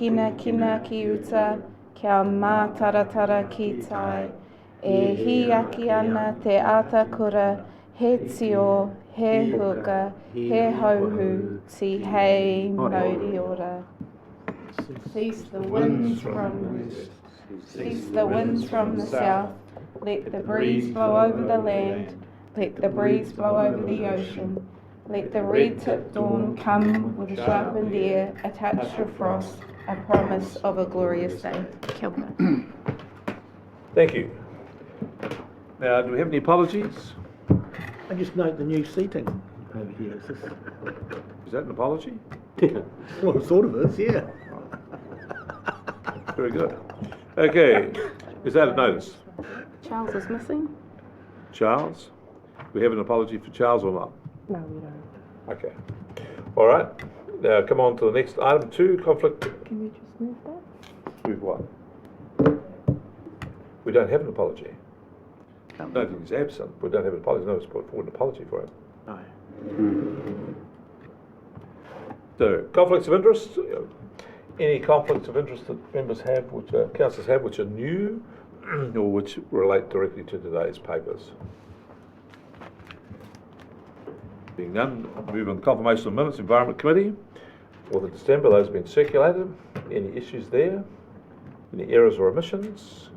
kina kina ki uta, kia mātaratara ki tai. E hi aki ana te ata kura, he tio, he huka, he hauhu, ti hei mauri ora. Cease the winds from the west, cease the winds from the south, let the breeze blow over the land, let the breeze blow over the ocean, let the red-tipped dawn come with a sharpened ear, a touch of frost, a promise of a glorious day. Kia ora. Thank you. Now, do we have any apologies? I just note the new seating over here. Is that an apology? Well, it sort of is, yeah. Very good. Okay, is that a notice? Charles is missing? Charles? We have an apology for Charles or not? No, we don't. Okay. All right. Now come on to the next item 2, conflict. Can we just move that? Move what? We don't have an apology. No, he's absent. We don't have an apology. No, it's put forward an apology for him. No. So, conflicts of interest. Any conflicts of interest that members have, which councillors have, which are new or which relate directly to today's papers? Being none, move on to confirmation of minutes. Environment Committee, 4th of December, those have been circulated. Any issues there? Any errors or omissions?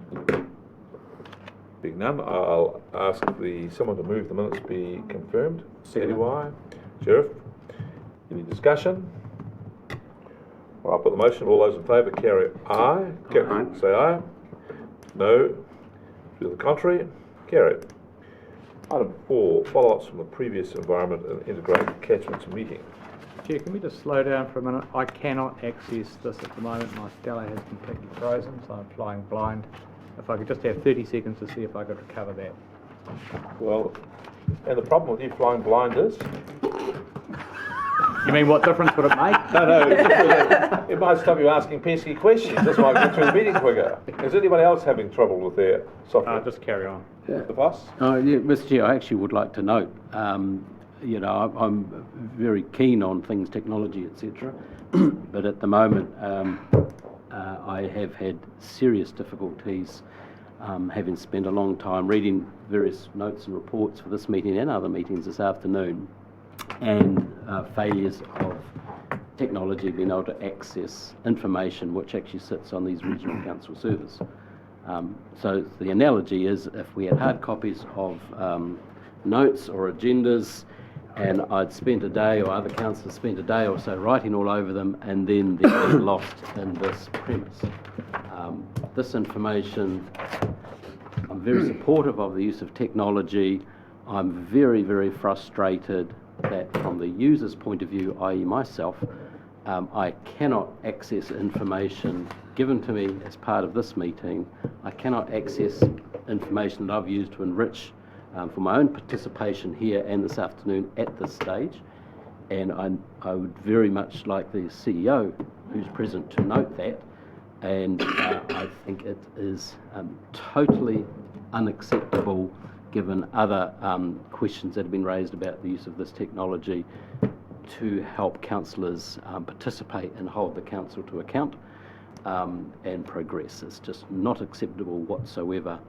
Being none, I'll ask someone to move the minutes be confirmed. CDY, Sheriff. Any discussion? All right, I'll put the motion. All those in favour carry aye. Say aye. No. To the contrary, carried. Item 4, follow-ups from the previous Environment and Integrated Catchments meeting. Chair, can we just slow down for a minute? I cannot access this at the moment. My Stella has completely frozen, so I'm flying blind. If I could just have 30 seconds to see if I could recover that. Well, and the problem with you flying blind is? You mean what difference would it make? No, it might stop you asking pesky questions. That's why I get through the meeting quicker. Is anybody else having trouble with their software? Just carry on. The boss? Yeah, Mr. Chair, I actually would like to note, you know, I'm very keen on things, technology, etc. But at the moment, I have had serious difficulties, having spent a long time reading various notes and reports for this meeting and other meetings this afternoon, and failures of technology being able to access information which actually sits on these regional council servers. So the analogy is if we had hard copies of notes or agendas, and I'd spent a day, or other councillors spent a day or so writing all over them, and then they're lost in this premise. This information, I'm very supportive of the use of technology. I'm very, very frustrated that from the user's point of view, i.e. myself, I cannot access information given to me as part of this meeting. I cannot access information that I've used to enrich for my own participation here and this afternoon at this stage. And I would very much like the CEO who's present to note that. And I think it is totally unacceptable, given other questions that have been raised about the use of this technology, to help councillors participate and hold the council to account and progress. It's just not acceptable whatsoever,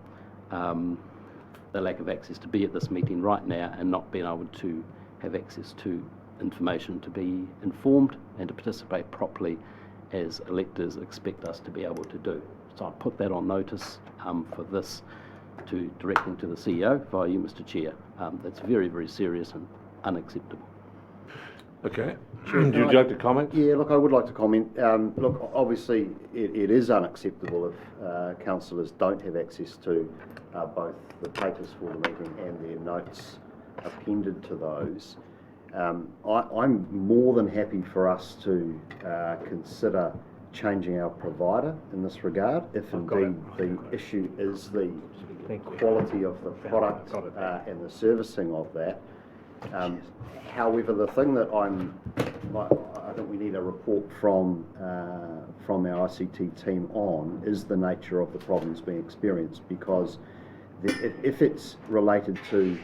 the lack of access to be at this meeting right now and not being able to have access to information to be informed and to participate properly as electors expect us to be able to do. So I put that on notice for this, to directing to the CEO via you, Mr. Chair. That's very, very serious and unacceptable. Okay. Would you like to comment? Yeah, look, I would like to comment. Look, obviously it is unacceptable if councillors don't have access to both the papers for the meeting and their notes appended to those. I'm more than happy for us to consider changing our provider in this regard, if indeed the issue is the quality of the product and the servicing of that. However, the thing that I think we need a report from our ICT team on is the nature of the problems being experienced, because if it's related to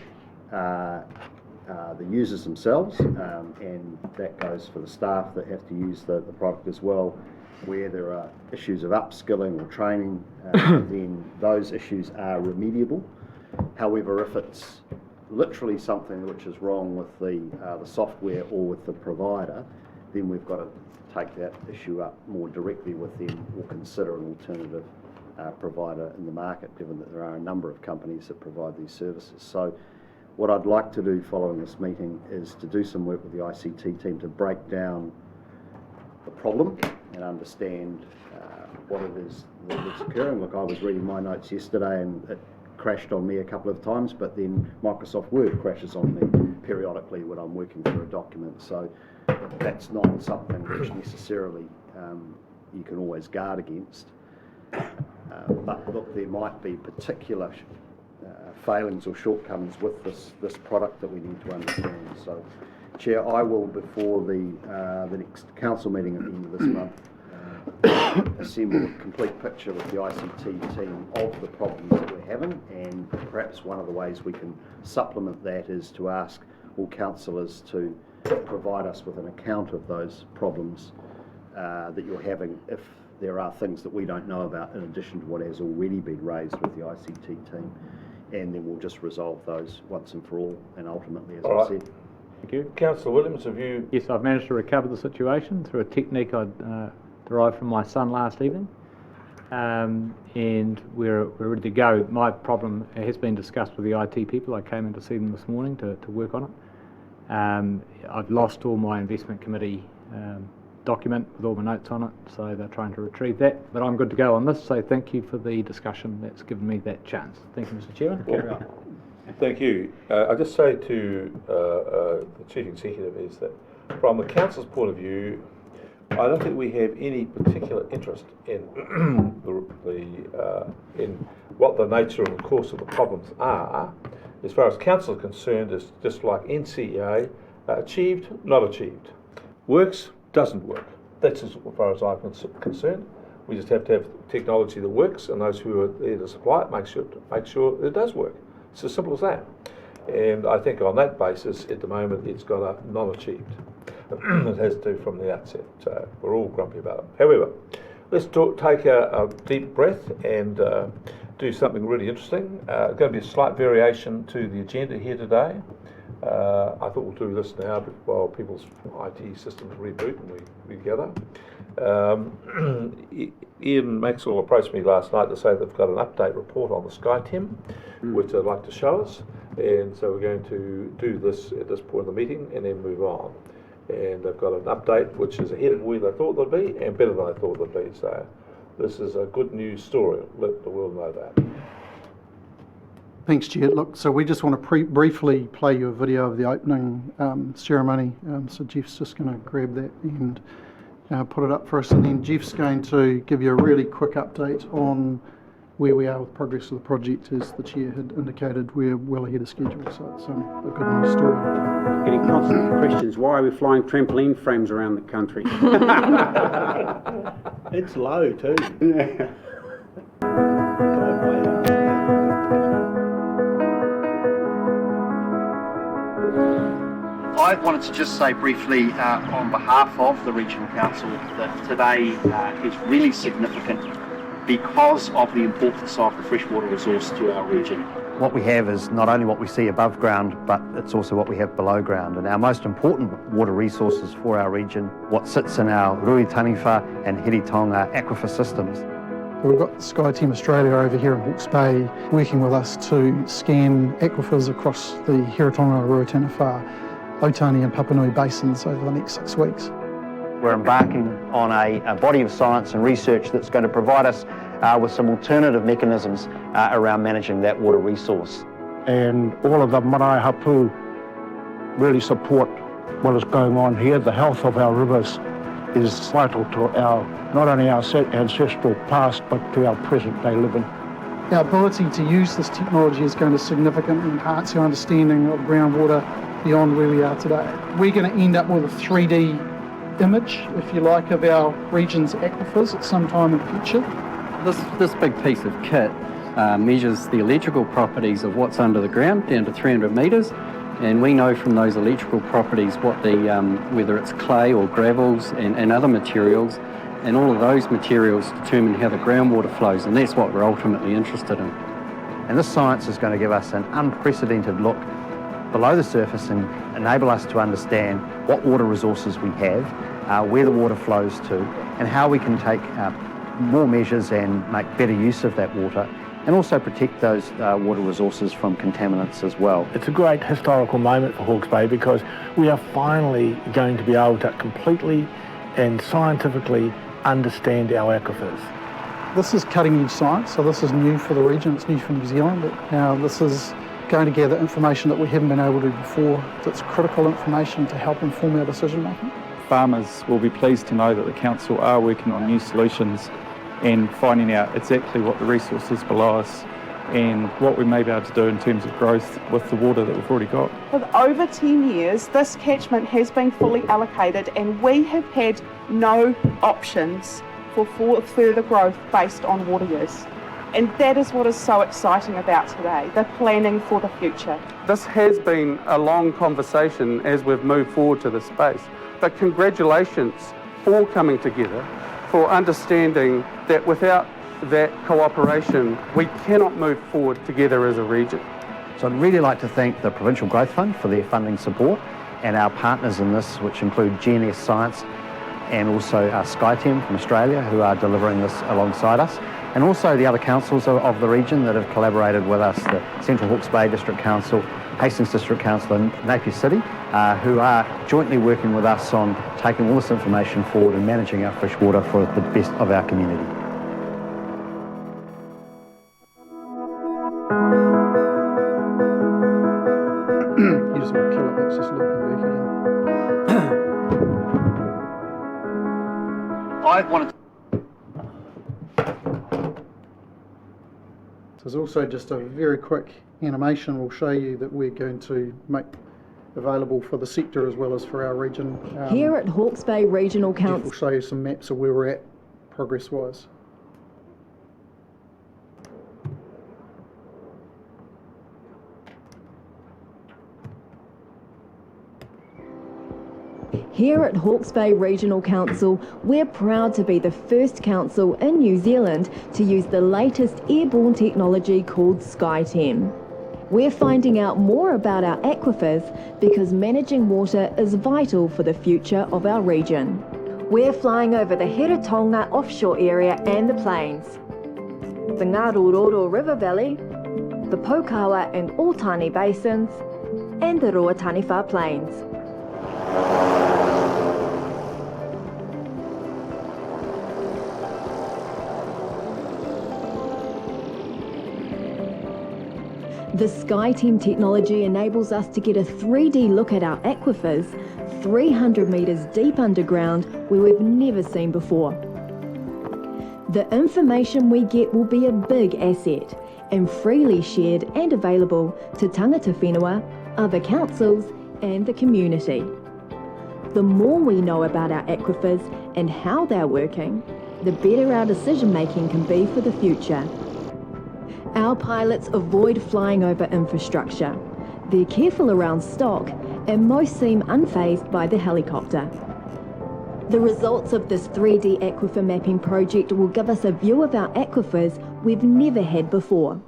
the users themselves, and that goes for the staff that have to use the product as well, where there are issues of upskilling or training, then those issues are remediable. However, if it's literally something which is wrong with the software or with the provider, then we've got to take that issue up more directly with them or consider an alternative provider in the market, given that there are a number of companies that provide these services. So what I'd like to do following this meeting is to do some work with the ICT team to break down the problem and understand what it is that's occurring. Look, I was reading my notes yesterday and it crashed on me a couple of times, but then Microsoft Word crashes on me periodically when I'm working through a document. So that's not something which necessarily you can always guard against. But look, there might be particular failings or shortcomings with this product that we need to understand. So, Chair, I will, before the next council meeting at the end of this month, assemble a complete picture with the ICT team of the problems that we're having, and perhaps one of the ways we can supplement that is to ask all councillors to provide us with an account of those problems that you're having, if there are things that we don't know about in addition to what has already been raised with the ICT team, and then we'll just resolve those once and for all, and ultimately, as I said. Thank you. Councillor Williams, have you... Yes, I've managed to recover the situation through a technique I derived from my son last evening, and we're ready to go. My problem has been discussed with the IT people. I came in to see them this morning to work on it. I've lost all my investment committee document with all my notes on it, so they're trying to retrieve that, but I'm good to go on this, so thank you for the discussion that's given me that chance. Thank you, Mr. Chairman. Carry on. Thank you. I just say to the Chief Executive is that from the Council's point of view, I don't think we have any particular interest in in what the nature and the course of the problems are. As far as Council is concerned, it's just like NCEA, achieved, not achieved. Works, doesn't work. That's as far as I'm concerned. We just have to have technology that works, and those who are there to supply it make sure it does work. It's as simple as that. And I think on that basis, at the moment, it's got a non-achieved. It has to from the outset. So we're all grumpy about it. However, let's take a deep breath and do something really interesting. Going to be a slight variation to the agenda here today. I thought we'll do this now while people's IT systems reboot and we gather. Ian Maxwell approached me last night to say they've got an update report on the SkyTem, which they'd like to show us, and so we're going to do this at this point of the meeting and then move on. And they've got an update which is ahead of where they thought they'd be and better than I thought they'd be, so this is a good news story. Let the world know that. Thanks, Chair. Look, so we just want to briefly play you a video of the opening ceremony. So Jeff's just going to grab that and put it up for us, and then Jeff's going to give you a really quick update on where we are with progress of the project. As the Chair had indicated, we're well ahead of schedule, so it's a good news story. Getting constant questions, why are we flying trampoline frames around the country? It's low too. Yeah. I wanted to just say briefly on behalf of the Regional Council that today is really significant because of the importance of the freshwater resource to our region. What we have is not only what we see above ground, but it's also what we have below ground. And our most important water resources for our region, what sits in our Rui Taniwha and Hiritonga aquifer systems. We've got SkyTem Australia over here in Hawke's Bay working with us to scan aquifers across the Hiritonga, Rui Taniwha, Otani and Papanui basins over the next 6 weeks. We're embarking on a body of science and research that's going to provide us with some alternative mechanisms around managing that water resource. And all of the marae hapu really support what is going on here. The health of our rivers is vital to not only our ancestral past, but to our present day living. Our ability to use this technology is going to significantly enhance our understanding of groundwater beyond where we are today. We're going to end up with a 3D image, if you like, of our region's aquifers at some time in the future. This big piece of kit measures the electrical properties of what's under the ground down to 300 metres, and we know from those electrical properties what the whether it's clay or gravels and other materials and all of those materials determine how the groundwater flows, and that's what we're ultimately interested in. And this science is going to give us an unprecedented look below the surface and enable us to understand what water resources we have, where the water flows to, and how we can take more measures and make better use of that water, and also protect those water resources from contaminants as well. It's a great historical moment for Hawke's Bay because we are finally going to be able to completely and scientifically understand our aquifers. This is cutting edge science, so this is new for the region, it's new for New Zealand. This is going to gather information that we haven't been able to before. That's critical information to help inform our decision making. Farmers will be pleased to know that the council are working on new solutions and finding out exactly what the resources below us and what we may be able to do in terms of growth with the water that we've already got. For over 10 years, this catchment has been fully allocated and we have had no options for further growth based on water use. And that is what is so exciting about today, the planning for the future. This has been a long conversation as we've moved forward to this space, but congratulations for coming together, for understanding that without that cooperation, we cannot move forward together as a region. So I'd really like to thank the Provincial Growth Fund for their funding support and our partners in this, which include GNS Science and also SkyTem from Australia, who are delivering this alongside us, and also the other councils of the region that have collaborated with us, the Central Hawke's Bay District Council, Hastings District Council and Napier City, who are jointly working with us on taking all this information forward and managing our fresh water for the best of our community. You just want to kill it, that's just looking back again. I wanted to... There's also just a very quick animation will show you that we're going to make available for the sector as well as for our region. Here at Hawke's Bay Regional Council, we'll show you some maps of where we're at progress-wise. Here at Hawke's Bay Regional Council, we're proud to be the first council in New Zealand to use the latest airborne technology called SkyTem. We're finding out more about our aquifers because managing water is vital for the future of our region. We're flying over the Hiratonga offshore area and the plains, the Ngaruroro River Valley, the Pokawa and Otani basins, and the Ruataniwha Plains. The SkyTem technology enables us to get a 3D look at our aquifers 300 metres deep underground where we've never seen before. The information we get will be a big asset and freely shared and available to tangata whenua, other councils and the community. The more we know about our aquifers and how they're working, the better our decision making can be for the future. Our pilots avoid flying over infrastructure. They're careful around stock and most seem unfazed by the helicopter. The results of this 3D aquifer mapping project will give us a view of our aquifers we've never had before.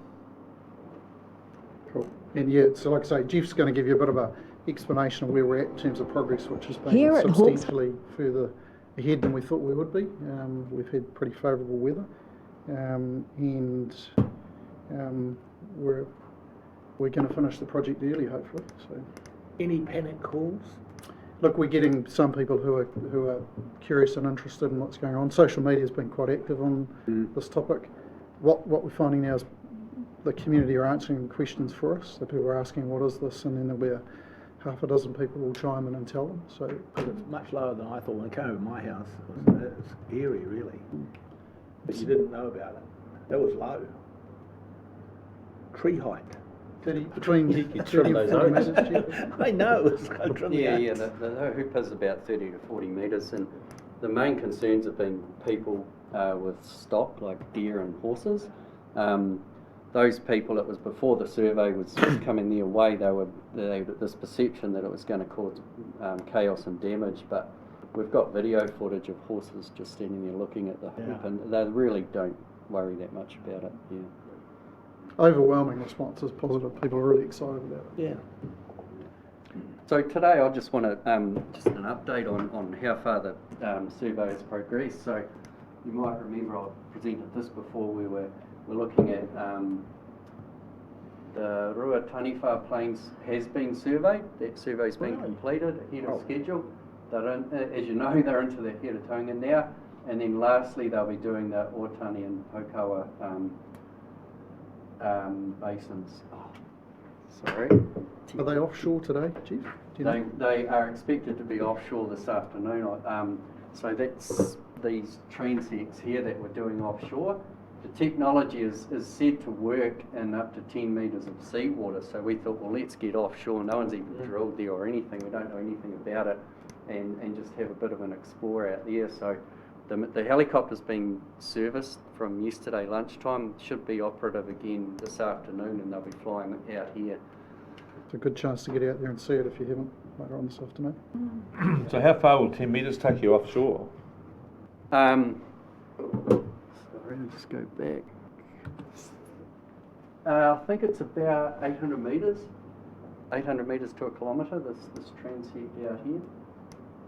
Cool. And yeah, so like I say, Jeff's going to give you a bit of an explanation of where we're at in terms of progress, which has been Here at substantially further ahead than we thought we would be. We've had pretty favourable weather, we're going to finish the project early, hopefully. So, Any panic calls? look, we're getting some people who are curious and interested in what's going on. Social media has been quite active on this topic. What we're finding now is the community are answering questions for us. So people are asking, "What is this?" And then there'll be half a dozen people will chime in and tell them. So It's much lower than I thought when it came over my house. It's eerie, really. But you didn't know about it. That was low. Tree height. 30 between You 30 trim and those 40 oaks. metres. Yeah. I know, it's going to trim the oaks. The hoop is about 30 to 40 metres, and the main concerns have been people with stock, like deer and horses. Those people, it was before the survey was coming their way, they had this perception that it was going to cause chaos and damage, but we've got video footage of horses just standing there looking at the hoop, and they really don't worry that much about it. Yeah. Overwhelming response is positive. People are really excited about it. Yeah. So today I just want to just an update on how far the survey has progressed. So you might remember I presented this before. We're looking at the Rua Taniwha Plains has been surveyed. That survey's been completed ahead of schedule. They're in, as you know, they're into the Hiratonga now, and then lastly they'll be doing the Otani and Pokawa basins. Oh, sorry. Are they offshore today, Chief? Do you know? They are expected to be offshore this afternoon. So that's these transects here that we're doing offshore. The technology is said to work in up to 10 metres of seawater. So we thought, well, let's get offshore. No one's even drilled there or anything. We don't know anything about it, and just have a bit of an explore out there. So the helicopter's been serviced from yesterday lunchtime. Should be operative again this afternoon, and they'll be flying out here. It's a good chance to get out there and see it if you haven't later on this afternoon. So how far will 10 metres take you offshore? Sorry, I'll just go back. I think it's about 800 metres. 800 metres to a kilometre, this transect out here.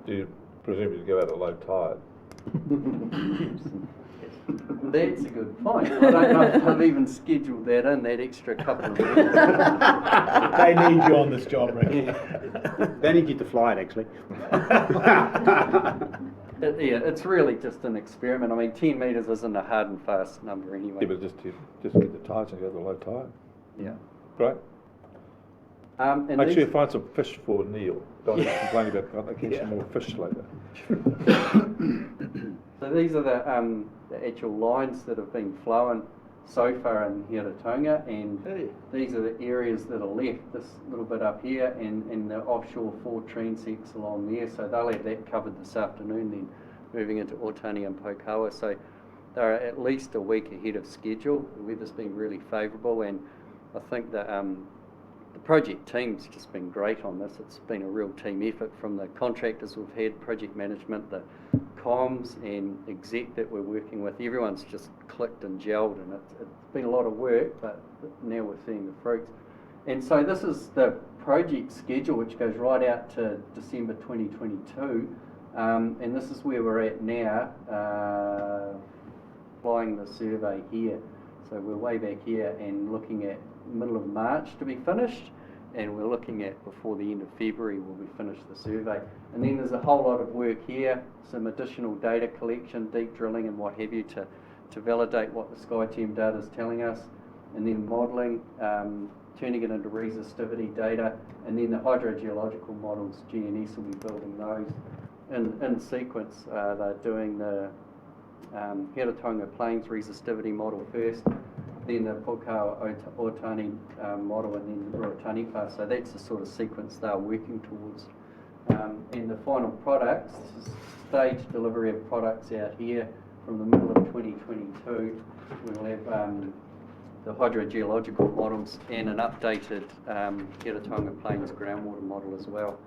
Do you presume you go out at low tide? That's a good point. I don't know if I've even scheduled that in, that extra couple of minutes. They need you on this job, Rick. They need you to fly it, actually. Yeah, it's really just an experiment. I mean, 10 metres isn't a hard and fast number anyway. Yeah, but just get the tides and go to the low tide. Yeah. Great. And Make sure you find some fish for Neil. Don't complain about not catching more fish later. So these are the actual lines that have been flowing so far in Hiratonga, and these are the areas that are left, this little bit up here, and the offshore 4 transects along there. So they'll have that covered this afternoon, then moving into Otani and Pokawa. So they're at least a week ahead of schedule. The weather's been really favourable, and I think that the project team's just been great on this. It's been a real team effort from the contractors we've had, project management, the comms and exec that we're working with. Everyone's just clicked and gelled, and it's been a lot of work, but now we're seeing the fruits. And so this is the project schedule, which goes right out to December 2022, and this is where we're at now, flying the survey here. So we're way back here and looking at middle of March to be finished, and we're looking at before the end of February will we finish the survey. And then there's a whole lot of work here, some additional data collection, deep drilling and what have you to validate what the SkyTeam data is telling us, and then modelling, turning it into resistivity data, and then the hydrogeological models, GNS will be building those. In sequence, they're doing the Hiratonga Plains resistivity model first, then the Pokawa Otani model, and then the Rua Taniwha. So that's the sort of sequence they're working towards. And the final products, this is staged delivery of products out here from the middle of 2022. We'll have the hydrogeological models and an updated Hiratonga Plains groundwater model as well.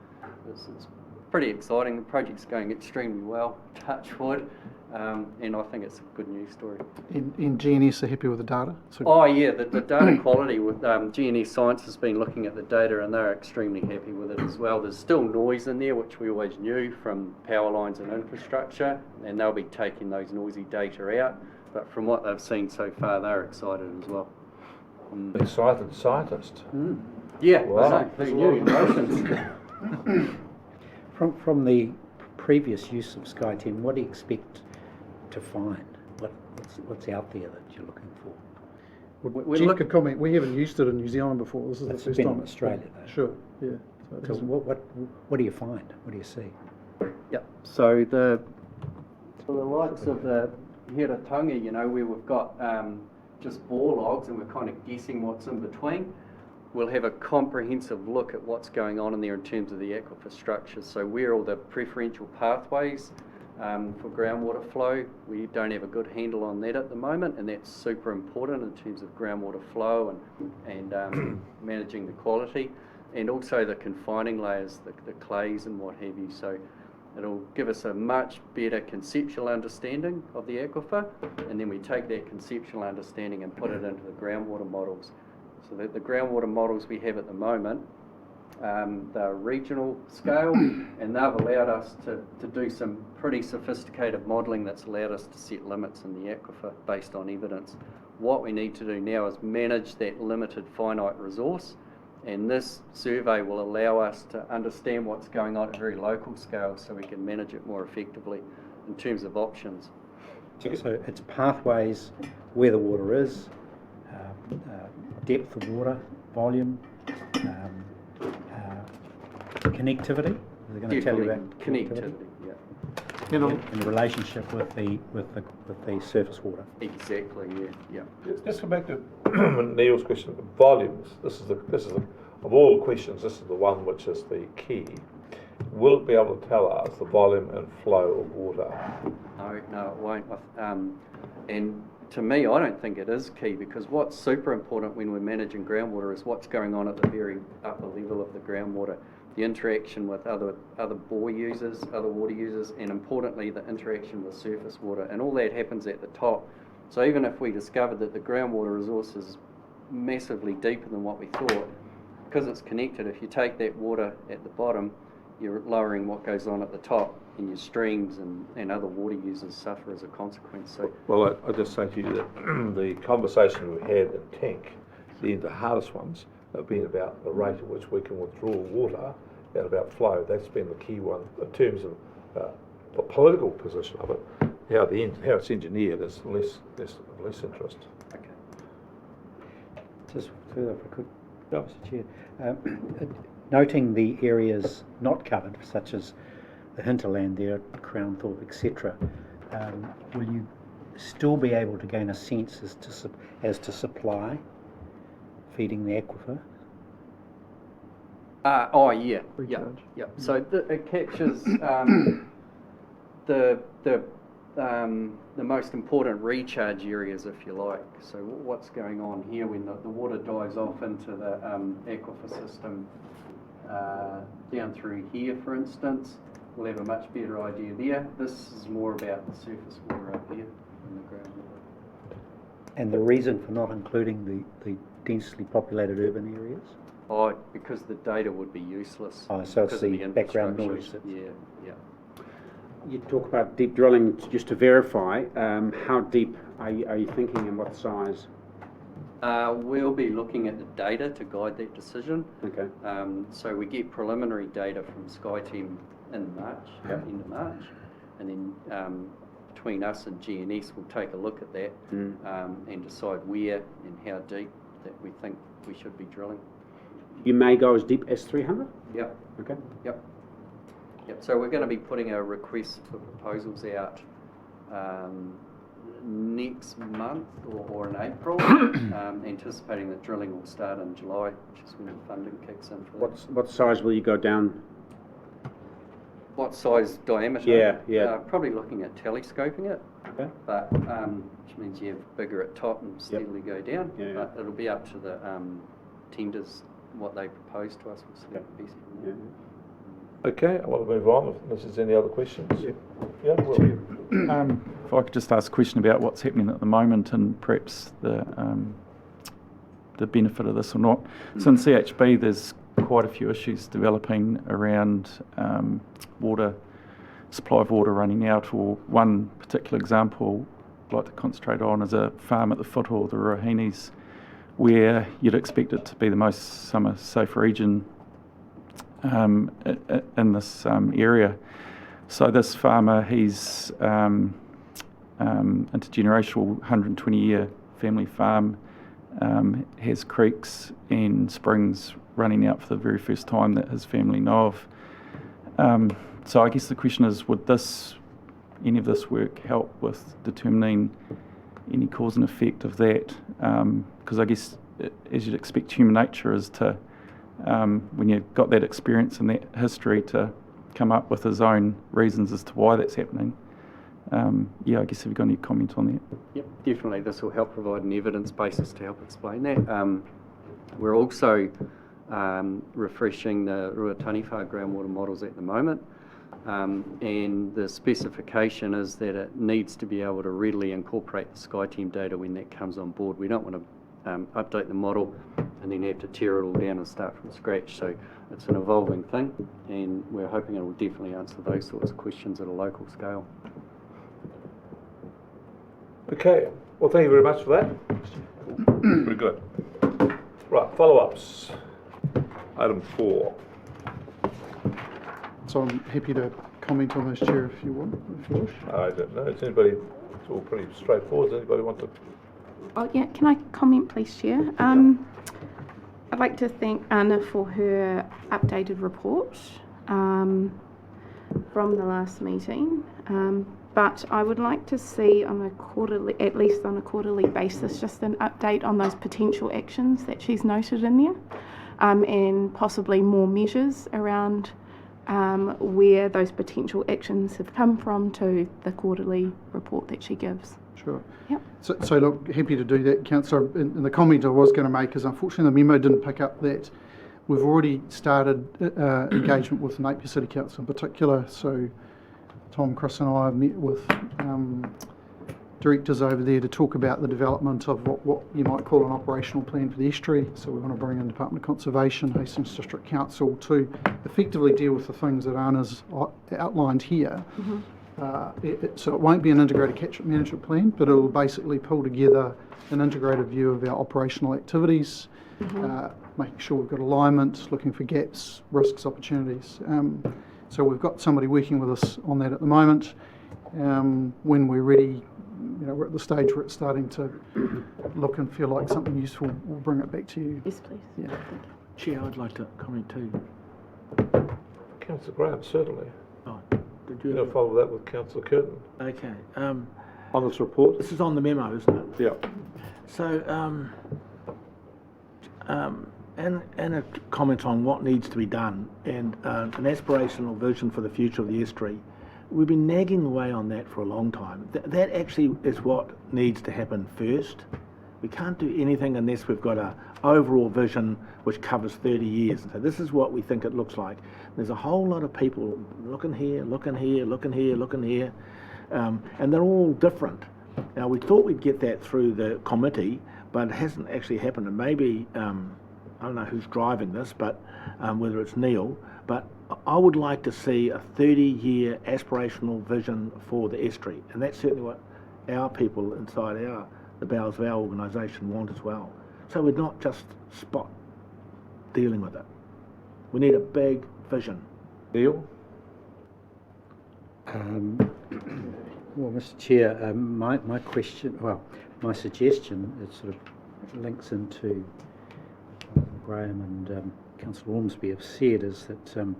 This is pretty exciting. The project's going extremely well, touch wood, and I think it's a good news story. In GNS are happy with the data? So Oh yeah, the data quality with GNS Science has been looking at the data, and they're extremely happy with it as well. There's still noise in there, which we always knew from power lines and infrastructure, and they'll be taking those noisy data out. But from what they've seen so far, they're excited as well. Excited scientist. Yeah, Wow. I know. From the previous use of SkyTeam, what do you expect to find? What's out there that you're looking for? Chief could comment. We haven't used it in New Zealand before. This is It's the first been time. in Australia, though. Sure, yeah. So it So hasn't- what do you find? What do you see? Yep. So the likes of the Hiratonga, you know, where we've got just bore logs and we're kind of guessing what's in between. We'll have a comprehensive look at what's going on in there in terms of the aquifer structures. So where all the preferential pathways for groundwater flow, we don't have a good handle on that at the moment, and that's super important in terms of groundwater flow and managing the quality, and also the confining layers, the clays and what have you. So It'll give us a much better conceptual understanding of the aquifer, and then we take that conceptual understanding and put it into the groundwater models. So that the groundwater models we have at the moment, they're regional scale, and they've allowed us to do some pretty sophisticated modelling that's allowed us to set limits in the aquifer based on evidence. What we need to do now is manage that limited finite resource, and this survey will allow us to understand what's going on at a very local scale so we can manage it more effectively in terms of options. So it's pathways, where the water is, depth of water, volume, connectivity. They're going to tell you about connectivity. Yeah. In relationship with the surface water. Exactly. Yeah. Just come back to Neil's question. Volumes. This is of all the questions. This is the one which is the key. Will it be able to tell us the volume and flow of water? No, it won't. And to me, I don't think it is key, because what's super important when we're managing groundwater is what's going on at the very upper level of the groundwater, the interaction with other bore users, other water users, and importantly, the interaction with surface water. And all that happens at the top. So even if we discovered that the groundwater resource is massively deeper than what we thought, because it's connected, if you take that water at the bottom, you're lowering what goes on at the top, and your streams and other water users suffer as a consequence. So, well, I'll just say to you that the conversation we had in Tank, the hardest ones, have been about the rate at which we can withdraw water and about flow. That's been the key one in terms of the political position of it. How it's engineered is less interest. Okay. Just further, if I could, Mr. Chair. Noting the areas not covered, such as the hinterland there, Crownthorpe, etc., will you still be able to gain a sense as to supply feeding the aquifer? Yeah. So it captures the most important recharge areas, if you like. So what's going on here when the water dives off into the aquifer system down through here, for instance, we'll have a much better idea there. This is more about the surface water up here in the groundwater. And the reason for not including the densely populated urban areas? Oh, because the data would be useless. Oh, so it's the background noise. Yeah. You talk about deep drilling. Just to verify, how deep are you thinking, and what size? We'll be looking at the data to guide that decision. Okay. So we get preliminary data from SkyTeam in March, end of March, and then between us and GNS, we'll take a look at that and decide where and how deep that we think we should be drilling. You may go as deep as 300? Yep. Okay. Yep. So we're going to be putting a request for proposals out next month or in April, anticipating that drilling will start in July, which is when the funding kicks in for that. What size will you go down? What size diameter? Yeah. Probably looking at telescoping it, okay. But which means you have bigger at top and steadily go down. Yeah. But it'll be up to the tenders what they propose to us. We'll select the best from there. Okay, I want to move on if there's any other questions. Yeah, well. If I could just ask a question about what's happening at the moment and perhaps the benefit of this or not. So in CHB there's quite a few issues developing around water, supply of water running out, or one particular example I'd like to concentrate on is a farm at the foot of the Ruahinis, where you'd expect it to be the most summer safe region in this area. So this farmer, he's intergenerational 120-year family farm, has creeks and springs running out for the very first time that his family know of. So I guess the question is, would any of this work help with determining any cause and effect of that? Because I guess, as you'd expect, human nature is to, when you've got that experience and that history, to come up with his own reasons as to why that's happening. I guess have you got any comment on that? Yep, definitely. This will help provide an evidence basis to help explain that. We're also refreshing the Ruataniwha groundwater models at the moment. and the specification is that it needs to be able to readily incorporate the SkyTeam data when that comes on board. We don't want to update the model and then have to tear it all down and start from scratch. So it's an evolving thing, and we're hoping it will definitely answer those sorts of questions at a local scale. Okay, well, thank you very much for that. Very good. Right, follow-ups. Item 4. So I'm happy to comment on this, Chair, if you want, if you wish. I don't know. Does anybody? It's all pretty straightforward. Does anybody want to? Oh yeah, can I comment, please, Chair? I'd like to thank Anna for her updated report from the last meeting. But I would like to see on a quarterly, at least on a quarterly basis, just an update on those potential actions that she's noted in there, and possibly more measures around where those potential actions have come from to the quarterly report that she gives. Sure. Yep. So look, happy to do that, Councillor. And the comment I was going to make is, unfortunately, the memo didn't pick up that we've already started engagement with Napier City Council in particular. So Tom, Chris and I have met with directors over there to talk about the development of what you might call an operational plan for the estuary. So we want to bring in Department of Conservation, Hastings District Council to effectively deal with the things that Anna's outlined here. Mm-hmm. So it won't be an integrated catchment management plan, but it will basically pull together an integrated view of our operational activities, making sure we've got alignment, looking for gaps, risks, opportunities. So we've got somebody working with us on that at the moment. When we're ready, we're at the stage where it's starting to look and feel like something useful, we'll bring it back to you. Yes, please. Yeah. Chair, I'd like to comment too. Councillor Graham, certainly. Oh, did You know, follow that with Councillor Curtin. Okay. On this report? This is on the memo, isn't it? Yeah. So, and a comment on what needs to be done, and an aspirational vision for the future of the estuary. We've been nagging away on that for a long time. That actually is what needs to happen first. We can't do anything unless we've got an overall vision which covers 30 years. So this is what we think it looks like. There's a whole lot of people looking here, looking here, looking here, looking here, and they're all different. Now, we thought we'd get that through the committee, but it hasn't actually happened. And maybe, I don't know who's driving this, but whether it's Neil, but I would like to see a 30-year aspirational vision for the estuary, and that's certainly what our people inside the bowels of our organisation want as well. So we're not just spot dealing with it. We need a big vision. Neil? Well, Mr. Chair, my suggestion, it sort of links into Graham and Councillor Ormsby have said, is that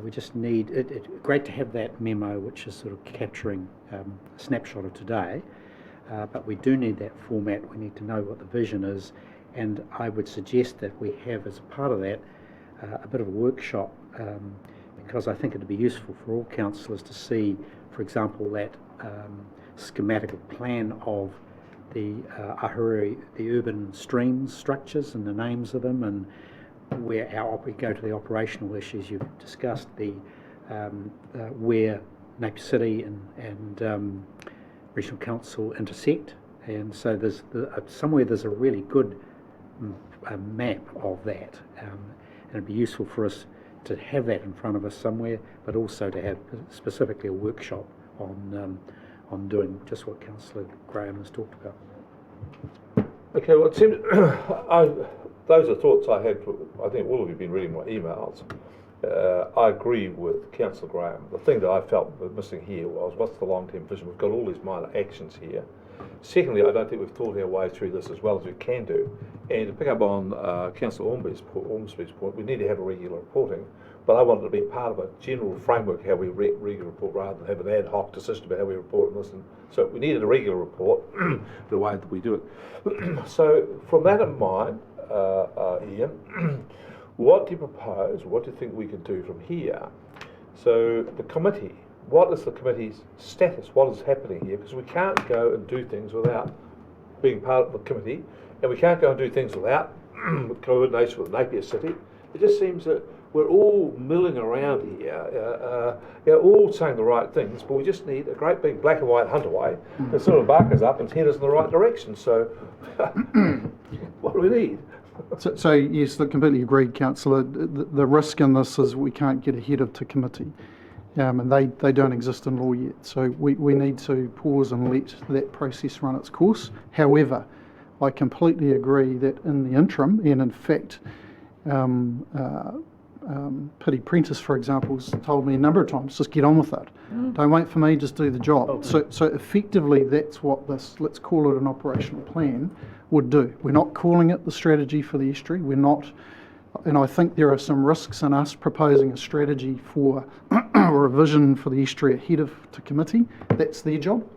we just need, great to have that memo which is sort of capturing a snapshot of today, but we do need that format. We need to know what the vision is, and I would suggest that we have as a part of that a bit of a workshop, because I think it would be useful for all councillors to see, for example, that schematic plan of the Ahuriri, the urban streams structures and the names of them, and where we go to the operational issues you've discussed, where Napier City and Regional Council intersect, and so there's somewhere there's a really good map of that, and it'd be useful for us to have that in front of us somewhere, but also to have specifically a workshop on doing just what Councillor Graham has talked about. Okay, well, it seems those are thoughts I had. I think all of you have been reading my emails. I agree with Councillor Graham. The thing that I felt was missing here was, what's the long-term vision? We've got all these minor actions here. Secondly, I don't think we've thought our way through this as well as we can do. And to pick up on Councillor Ormsby's point, we need to have a regular reporting, but I wanted to be part of a general framework how we regular report rather than have an ad hoc decision about how we report and listen. So we needed a regular report, the way that we do it. So from that in mind, Ian, what do you propose, what do you think we can do from here? So the committee, what is the committee's status? What is happening here? Because we can't go and do things without being part of the committee, and we can't go and do things without coordination with Napier City. It just seems that we're all milling around here, all saying the right things, but we just need a great big black and white hunterway that sort of bark us up and head us in the right direction. So, what do we need? So yes, I completely agree, Councillor. The risk in this is we can't get ahead of to committee, and they don't exist in law yet. So we need to pause and let that process run its course. However, I completely agree that in the interim, and in fact, Pity Prentice, for example, has told me a number of times, just get on with it. Don't wait for me, just do the job. Okay. So effectively, that's what this, let's call it an operational plan, would do. We're not calling it the strategy for the estuary. We're not, and I think there are some risks in us proposing a strategy for or a vision for the estuary ahead of to committee. That's their job.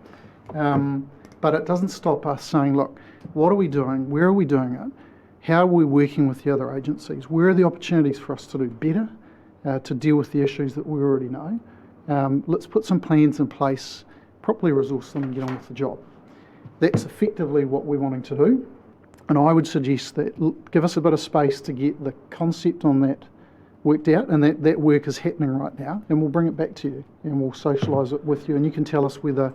But it doesn't stop us saying, look, what are we doing? Where are we doing it? How are we working with the other agencies? Where are the opportunities for us to do better, to deal with the issues that we already know? Let's put some plans in place, properly resource them and get on with the job. That's effectively what we're wanting to do. And I would suggest that give us a bit of space to get the concept on that worked out, and that work is happening right now, and we'll bring it back to you and we'll socialise it with you, and you can tell us whether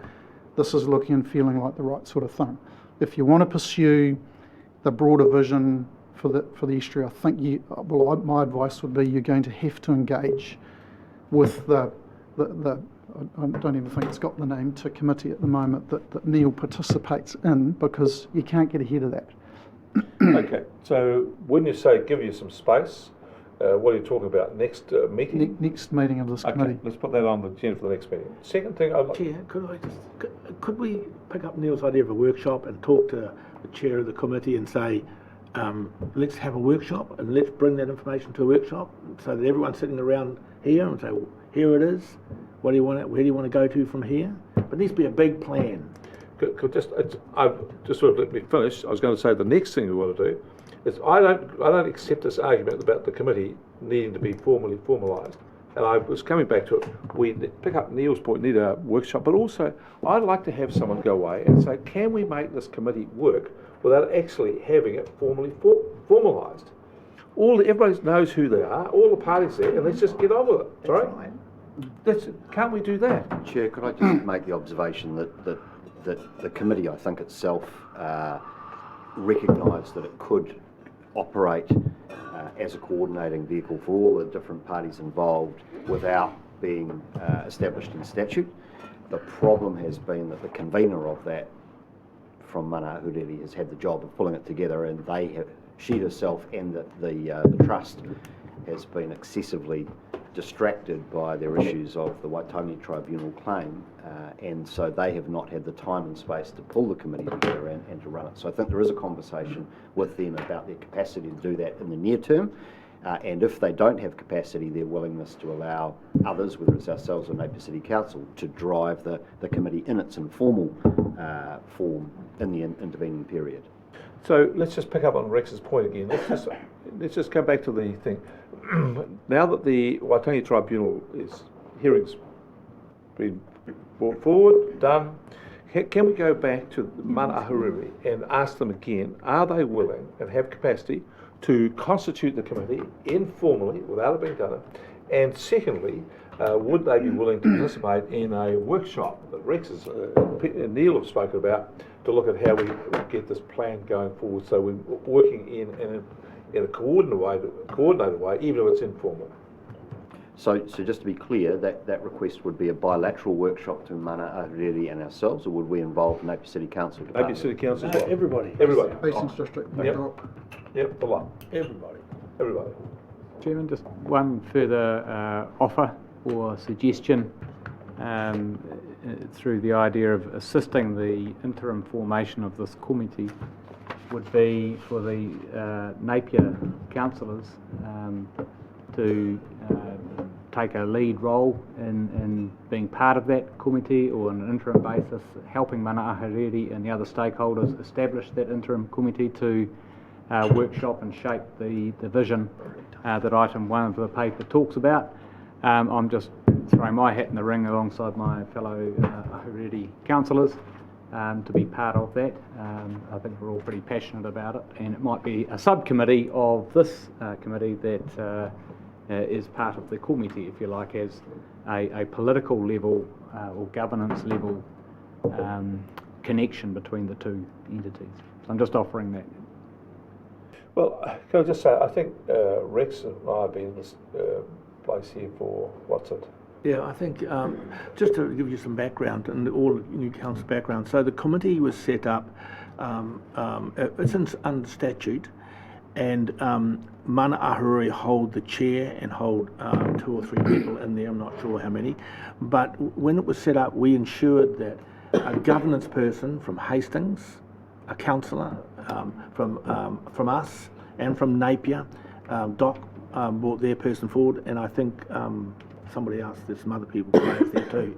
this is looking and feeling like the right sort of thing. If you want to pursue the broader vision for the estuary, I think my advice would be you're going to have to engage with the I don't even think it's got the name to committee at the moment that Neil participates in, because you can't get ahead of that. Okay, so when you say give you some space, what are you talking about? Next meeting? Next meeting of this committee. Let's put that on the agenda for the next meeting. Second thing, Chair, could we pick up Neil's idea of a workshop and talk to the chair of the committee and say, let's have a workshop and let's bring that information to a workshop so that everyone's sitting around here and say, well, here it is. What do you want? Where do you want to go to from here? But there needs to be a big plan. I've just sort of let me finish. I was going to say the next thing we want to do is I don't accept this argument about the committee needing to be formally formalised. And I was coming back to it. We pick up Neil's point, need a workshop, but also I'd like to have someone go away and say, can we make this committee work without actually having it formally formalised? Everybody knows who they are, all the parties there, and let's just get on with it. Sorry? Can't we do that? Chair, could I just make the observation that the committee, I think itself, recognised that it could operate as a coordinating vehicle for all the different parties involved without being established in statute. The problem has been that the convener of that from Mana Ahuriri has had the job of pulling it together, and she herself and the trust has been excessively distracted by their issues of the Waitangi Tribunal claim, and so they have not had the time and space to pull the committee together and to run it. So I think there is a conversation with them about their capacity to do that in the near term, and if they don't have capacity, their willingness to allow others, whether it's ourselves or Napier City Council, to drive the committee in its informal form in the intervening period. So let's just pick up on Rex's point again. Let's just come back to the thing. Now that the Waitangi Tribunal hearings been brought forward, done, can we go back to Mana Ahuriri and ask them again, are they willing and have capacity to constitute the committee informally without it being done? And secondly, would they be willing to participate in a workshop that Rex and Neil have spoken about to look at how we get this plan going forward, so we're working in a coordinated way, even if it's informal? So just to be clear, that request would be a bilateral workshop to Mana Ahuriri and ourselves, or would we involve Napier City Council? Napier City Council as well. Everybody. Basins District. Yep, the lot. Everybody. Chairman, just one further offer or suggestion through the idea of assisting the interim formation of this committee would be for the Napier councillors to take a lead role in being part of that committee, or on an interim basis helping Mana Ahuriri and the other stakeholders establish that interim committee to workshop and shape the vision that item 1 of the paper talks about. I'm just throwing my hat in the ring alongside my fellow Ahuriri councillors to be part of that. I think we're all pretty passionate about it, and it might be a subcommittee of this committee that is part of the komiti, if you like, as a political level or governance level connection between the two entities. So I'm just offering that. Well, can I just say, I think Rex and I have been in this place here for, what's it? Yeah, I think just to give you some background and all new council background. So the committee was set up. It's under statute, and Mana Ahururi hold the chair and hold 2 or 3 people in there. I'm not sure how many, but when it was set up, we ensured that a governance person from Hastings, a councillor from us, and from Napier, Doc brought their person forward, and I think somebody else, there's some other people players there too.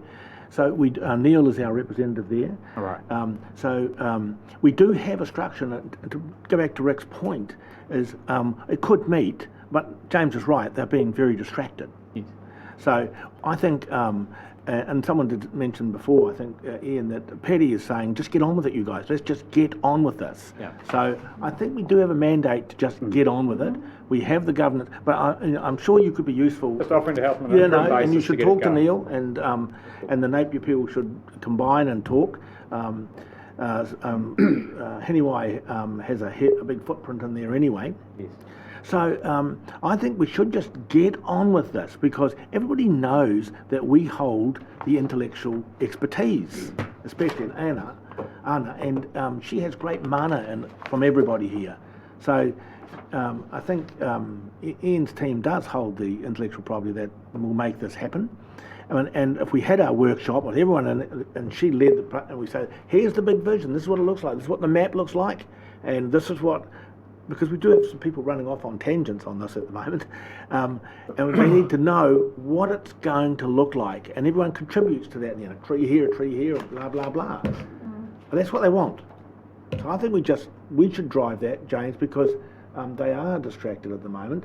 So Neil is our representative there. All right. We do have a structure, and to go back to Rick's point, is it could meet, but James is right, they're being very distracted. Yes. So I think, and someone did mention before, I think, Ian, that Paddy is saying, just get on with it, you guys. Let's just get on with this. Yeah. So I think we do have a mandate to just get on with it. We have the governance, but I'm sure you could be useful. Just offering to help on an interim basis. And you should to talk get to it Neil, and the Napier people should combine and talk. Heniwai has a big footprint in there anyway. Yes. So I think we should just get on with this, because everybody knows that we hold the intellectual expertise, especially in Anna, and she has great mana from everybody here. So I think Ian's team does hold the intellectual property that will make this happen. And if we had our workshop with everyone and she led and we say, here's the big vision, this is what it looks like, this is what the map looks like, and this is what, because we do have some people running off on tangents on this at the moment, and they need to know what it's going to look like, and everyone contributes to that, a tree here, blah, blah, blah. And that's what they want. So I think we should drive that, James, because they are distracted at the moment.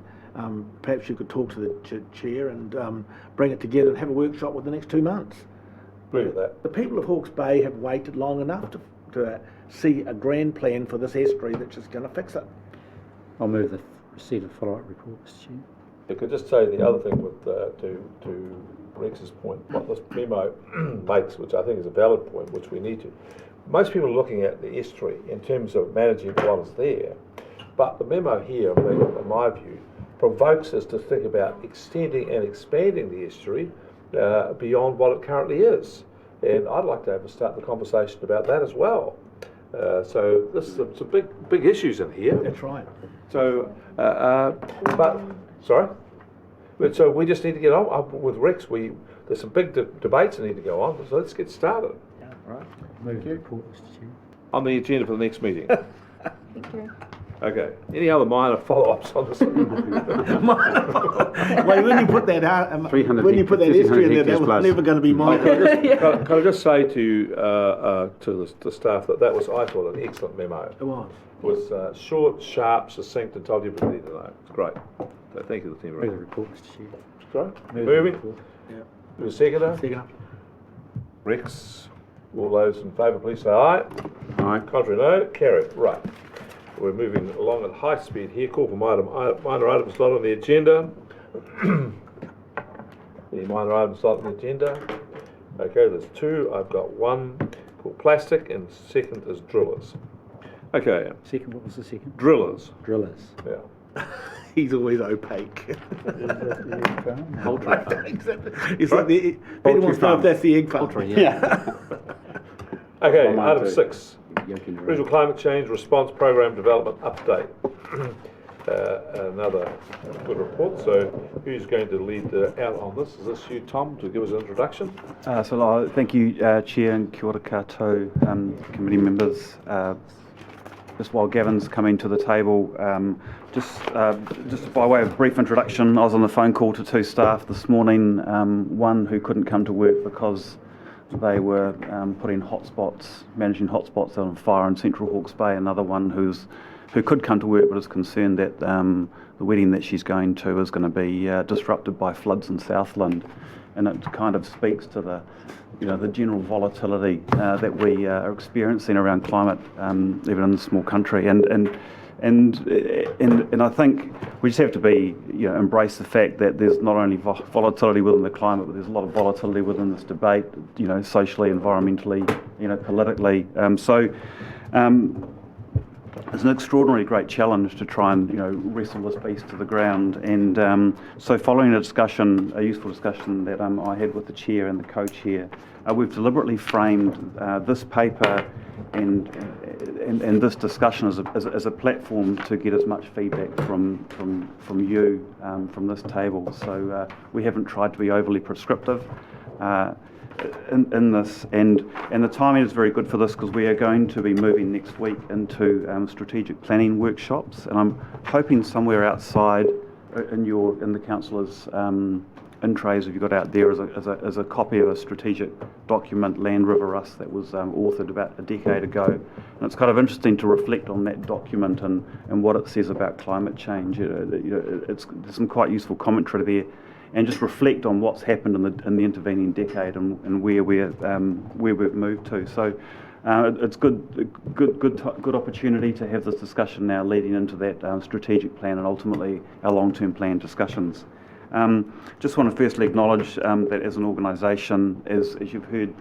Perhaps you could talk to the chair and bring it together and have a workshop with the next 2 months. Agree with that. The people of Hawke's Bay have waited long enough to see a grand plan for this estuary that's just going to fix it. I'll move the receipt of follow-up report, Mr. Chair. I could just say the other thing with to Rex's point, what this memo makes, which I think is a valid point, which we need to. Most people are looking at the estuary in terms of managing what is there, but the memo here, in my view, provokes us to think about extending and expanding the estuary beyond what it currently is. And I'd like to start the conversation about that as well. So this is some big issues in here. That's right. So, so we just need to get on with Rex. There's some big debates that need to go on. So let's get started. Yeah. Right. Move the report, Mr. Chair. On the agenda for the next meeting. Thank you. Okay. Any other minor follow-ups on this? Wait, when you put that out, when you put that history in there, that was never going to be mine. Can I just say to the staff that was, I thought, an excellent memo. It was. It was short, sharp, succinct, and told you everything to know. It's great. So thank you to the team. Move the report, Mr. Chair. Sorry? Move the Moving? report. Yeah. Do a seconder? Second. Rex, all those in favour, please say aye. Aye. Contrary, no. Carried. Right. We're moving along at high speed here. Call for minor items not on the agenda. Any minor items not on the agenda? Okay, there's 2. I've got 1 called plastic, and second is drillers. Okay. Second, what was the second? Drillers. Drillers. Yeah. He's always opaque. Poultry farm. Exactly. It's like Peter wants to know if that's the egg farm. Poultry, yeah. Okay, item 6. Regional Climate Change Response Program Development Update. Another good report. So who's going to lead out on this? Is this you, Tom, to give us an introduction? Thank you, Chair, and kia ora koutou, committee members. Just while Gavin's coming to the table, just by way of brief introduction, I was on the phone call to 2 staff this morning, one who couldn't come to work because they were putting hotspots, managing hotspots on fire in central Hawke's Bay, another one who could come to work but is concerned that the wedding that she's going to is going to be disrupted by floods in Southland. And it kind of speaks to the general volatility that we are experiencing around climate, even in this small country. And and I think we just have to be, embrace the fact that there's not only volatility within the climate, but there's a lot of volatility within this debate, socially, environmentally, politically. It's an extraordinarily great challenge to try and wrestle this beast to the ground. And so, following a useful discussion that I had with the chair and the co-chair, we've deliberately framed this paper and this discussion as a platform to get as much feedback from you from this table. So we haven't tried to be overly prescriptive in this, and the timing is very good for this because we are going to be moving next week into strategic planning workshops, and I'm hoping somewhere outside in the councillors' in trays if you got out there as a copy of a strategic document, Land River Us, that was authored about a decade ago. And it's kind of interesting to reflect on that document and what it says about climate change. There's some quite useful commentary there, and just reflect on what's happened in the intervening decade and where we've moved to. So it's good opportunity to have this discussion now leading into that strategic plan and ultimately our long-term plan discussions. Just want to firstly acknowledge that as an organisation, as you've heard,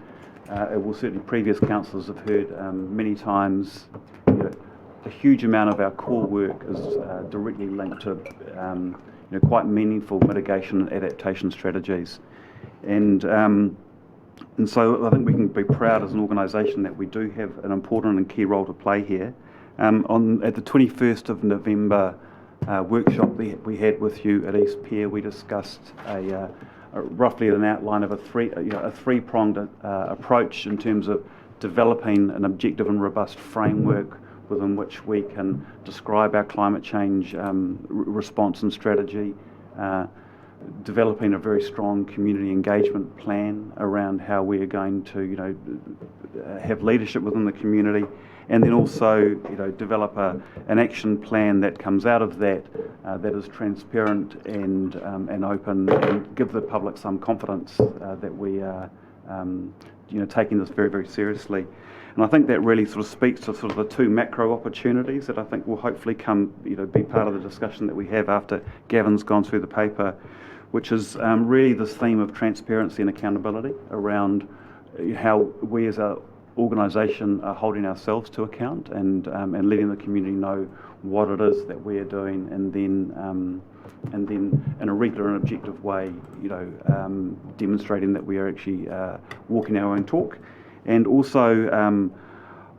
well, certainly previous councillors have heard many times, a huge amount of our core work is directly linked to quite meaningful mitigation and adaptation strategies. And so I think we can be proud as an organisation that we do have an important and key role to play here. At the 21st of November workshop we had with you at East Pier, we discussed roughly an outline of a three-pronged approach in terms of developing an objective and robust framework within which we can describe our climate change response and strategy, developing a very strong community engagement plan around how we are going to have leadership within the community, and then also develop an action plan that comes out of that that is transparent and open, and give the public some confidence that we are taking this very, very seriously. And I think that really sort of speaks to sort of the two macro opportunities that I think will hopefully come, be part of the discussion that we have after Gavin's gone through the paper, which is really this theme of transparency and accountability around how we as an organisation are holding ourselves to account and letting the community know what it is that we are doing, and then in a regular and objective way, demonstrating that we are actually walking our own talk. And also,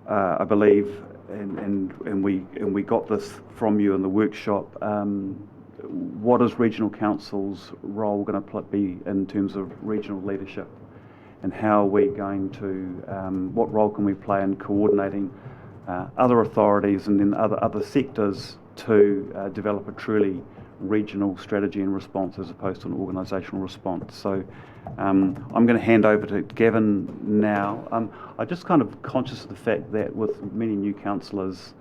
I believe, and we got this from you in the workshop, what is regional council's role going to be in terms of regional leadership, and how are we going to, what role can we play in coordinating other authorities and then other sectors to develop a truly regional strategy and response as opposed to an organisational response. So I'm going to hand over to Gavin now. I'm just kind of conscious of the fact that with many new councillors,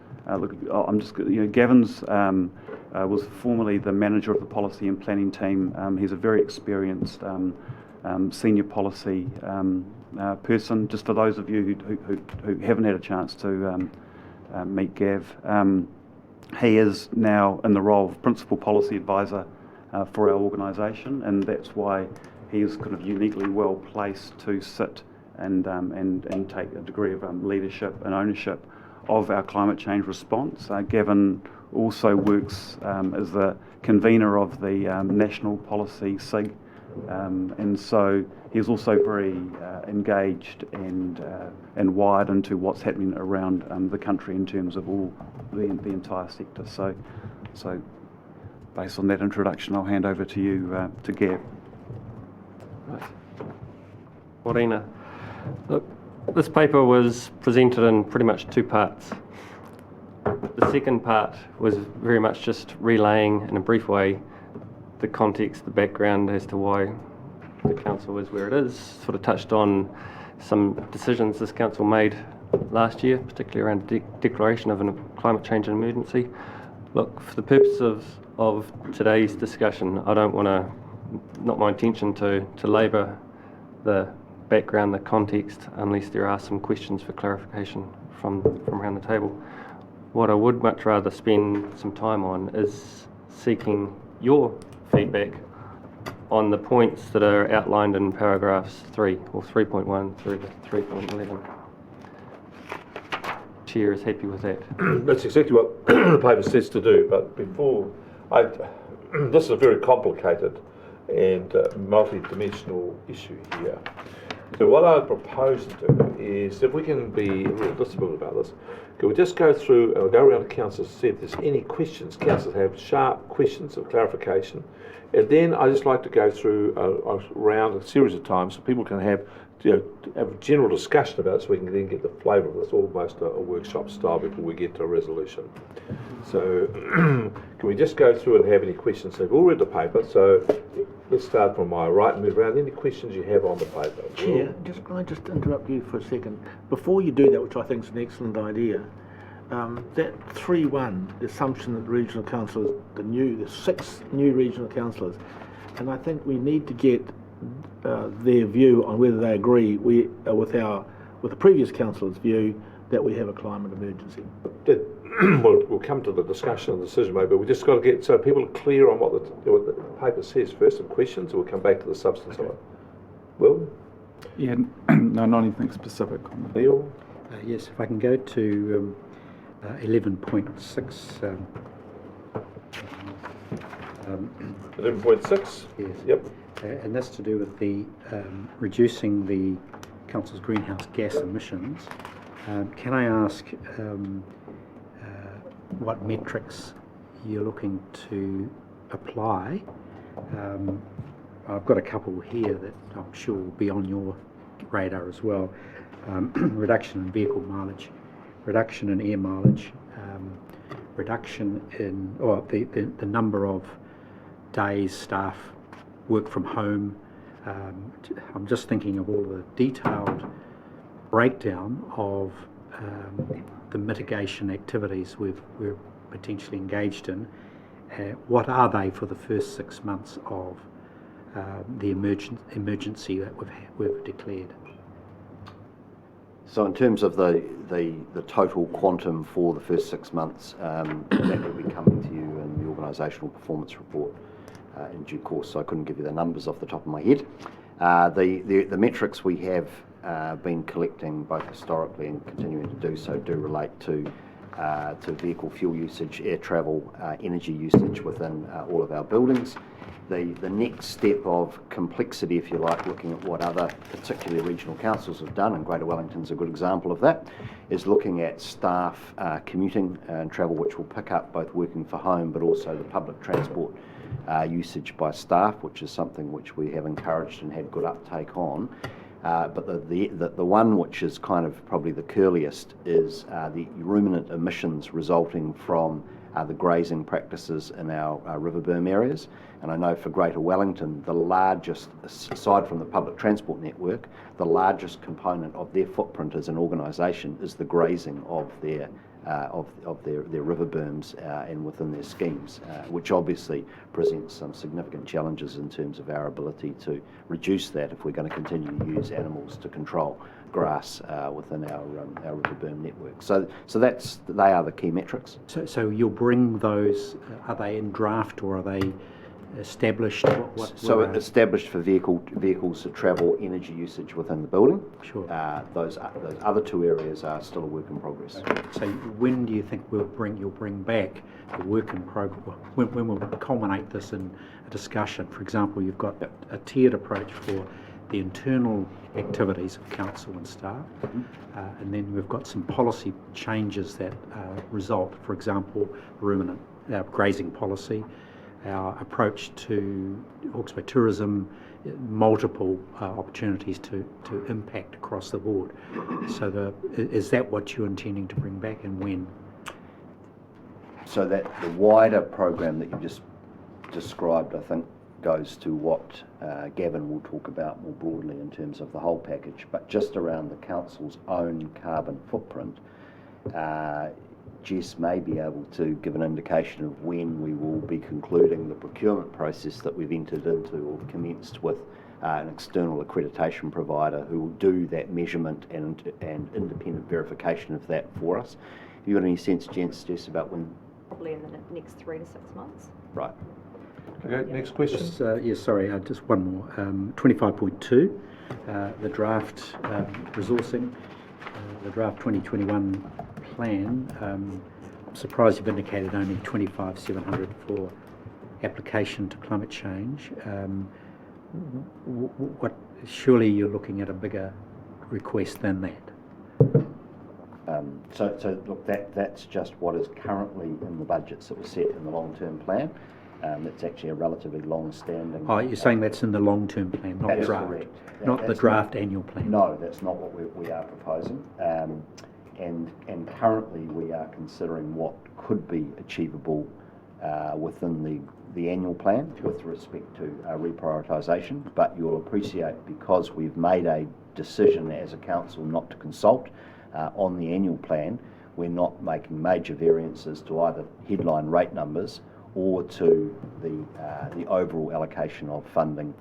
Gavin's was formerly the manager of the policy and planning team. He's a very experienced senior policy person. Just for those of you who haven't had a chance to meet Gav, he is now in the role of principal policy advisor for our organisation, and that's why he is kind of uniquely well placed to sit and take a degree of leadership and ownership of our climate change response. Gavin also works as the convener of the National Policy SIG, and so he's also very engaged and wired into what's happening around the country in terms of all the entire sector. So based on that introduction, I'll hand over to you, to Gav. Right. Morena. Look, this paper was presented in pretty much two parts. The second part was very much just relaying in a brief way the context, the background as to why the council is where it is. Sort of touched on some decisions this council made last year, particularly around declaration of a climate change emergency. Look, for the purpose of today's discussion, I don't want to, not my intention to labour the background, the context, unless there are some questions for clarification from around the table. what I would much rather spend some time on is seeking your feedback on the points that are outlined in paragraphs 3 or 3.1 through to 3.11. Chair is happy with that. That's exactly what the paper says to do, but before this is a very complicated and multi-dimensional issue here. So what I propose to do is, if we can be a little disciplined about this, can we just go through and go around to councillors and see if there's any questions. Councillors have sharp questions of clarification, and then I just like to go through a series of times so people can have a general discussion about it, so we can then get the flavour of this, almost a workshop style before we get to a resolution. So can we just go through and have any questions? So we've all read the paper, so let's start from my right and move around. Any questions you have on the paper? Chair, can I just interrupt you for a second? Before you do that, which I think is an excellent idea, that 3.1, the assumption that the regional councillors, there's 6 new regional councillors, and I think we need to get their view on whether they agree with the previous councillor's view that we have a climate emergency. We'll come to the discussion and decision maybe, but we just got to get so people are clear on what the paper says first. Some questions, and we'll come back to the substance of it. Will? Yeah, no, not anything specific. Neil? Yes, if I can go to 11.6. 11.6? Yes. Yep. And that's to do with the reducing the council's greenhouse gas emissions. Can I ask what metrics you're looking to apply? I've got a couple here that I'm sure will be on your radar as well. Reduction in vehicle mileage, reduction in air mileage, reduction in the number of days staff work from home. I'm just thinking of all the detailed breakdown of the mitigation activities we're potentially engaged in. What are they for the first 6 months of the emergency that we've declared? So in terms of the total quantum for the first 6 months, that will be coming to you in the organisational performance report in due course, so I couldn't give you the numbers off the top of my head. The metrics we have been collecting both historically and continuing to do so do relate to vehicle fuel usage, air travel, energy usage within all of our buildings. The next step of complexity, if you like, looking at what other particularly regional councils have done, and Greater Wellington's a good example of that, is looking at staff commuting and travel, which will pick up both working for home but also the public transport usage by staff, which is something which we have encouraged and had good uptake on. But the one which is kind of probably the curliest is the ruminant emissions resulting from the grazing practices in our river berm areas. And I know for Greater Wellington, the largest, aside from the public transport network, the largest component of their footprint as an organisation is the grazing of their river berms and within their schemes, which obviously presents some significant challenges in terms of our ability to reduce that if we're going to continue to use animals to control grass within our river berm network. So they are the key metrics. So you'll bring those, are they in draft or are they established? Established for vehicles that travel, energy usage within the building. Sure. Those other 2 areas are still a work in progress. Okay. So when do you think you'll bring back the work in progress? When will culminate this in a discussion? For example, you've got a tiered approach for the internal activities of council and staff, and then we've got some policy changes that result. For example, ruminant grazing policy, our approach to Hawke's Bay tourism, multiple opportunities to impact across the board. So is that what you're intending to bring back, and when? So that the wider program that you just described, I think, goes to what Gavin will talk about more broadly in terms of the whole package, but just around the council's own carbon footprint. Jess may be able to give an indication of when we will be concluding the procurement process that we've entered into or commenced with an external accreditation provider who will do that measurement and independent verification of that for us. you got any sense, gents, just about when? Probably in the next 3 to 6 months. Right. Okay, next question. Yes, sorry, just one more. 25.2, the draft resourcing, the draft 2021 plan. I'm surprised you've indicated only 25,700 for application to climate change. Surely you're looking at a bigger request than that. So look, that's just what is currently in the budgets that were set in the long-term plan. It's actually a relatively long-standing. Oh, you're saying that's in the long-term plan, not draft, correct. not the draft annual plan. No, that's not what we are proposing. And currently we are considering what could be achievable within the annual plan with respect to reprioritisation. But you'll appreciate, because we've made a decision as a council not to consult on the annual plan, we're not making major variances to either headline rate numbers or to the overall allocation of funding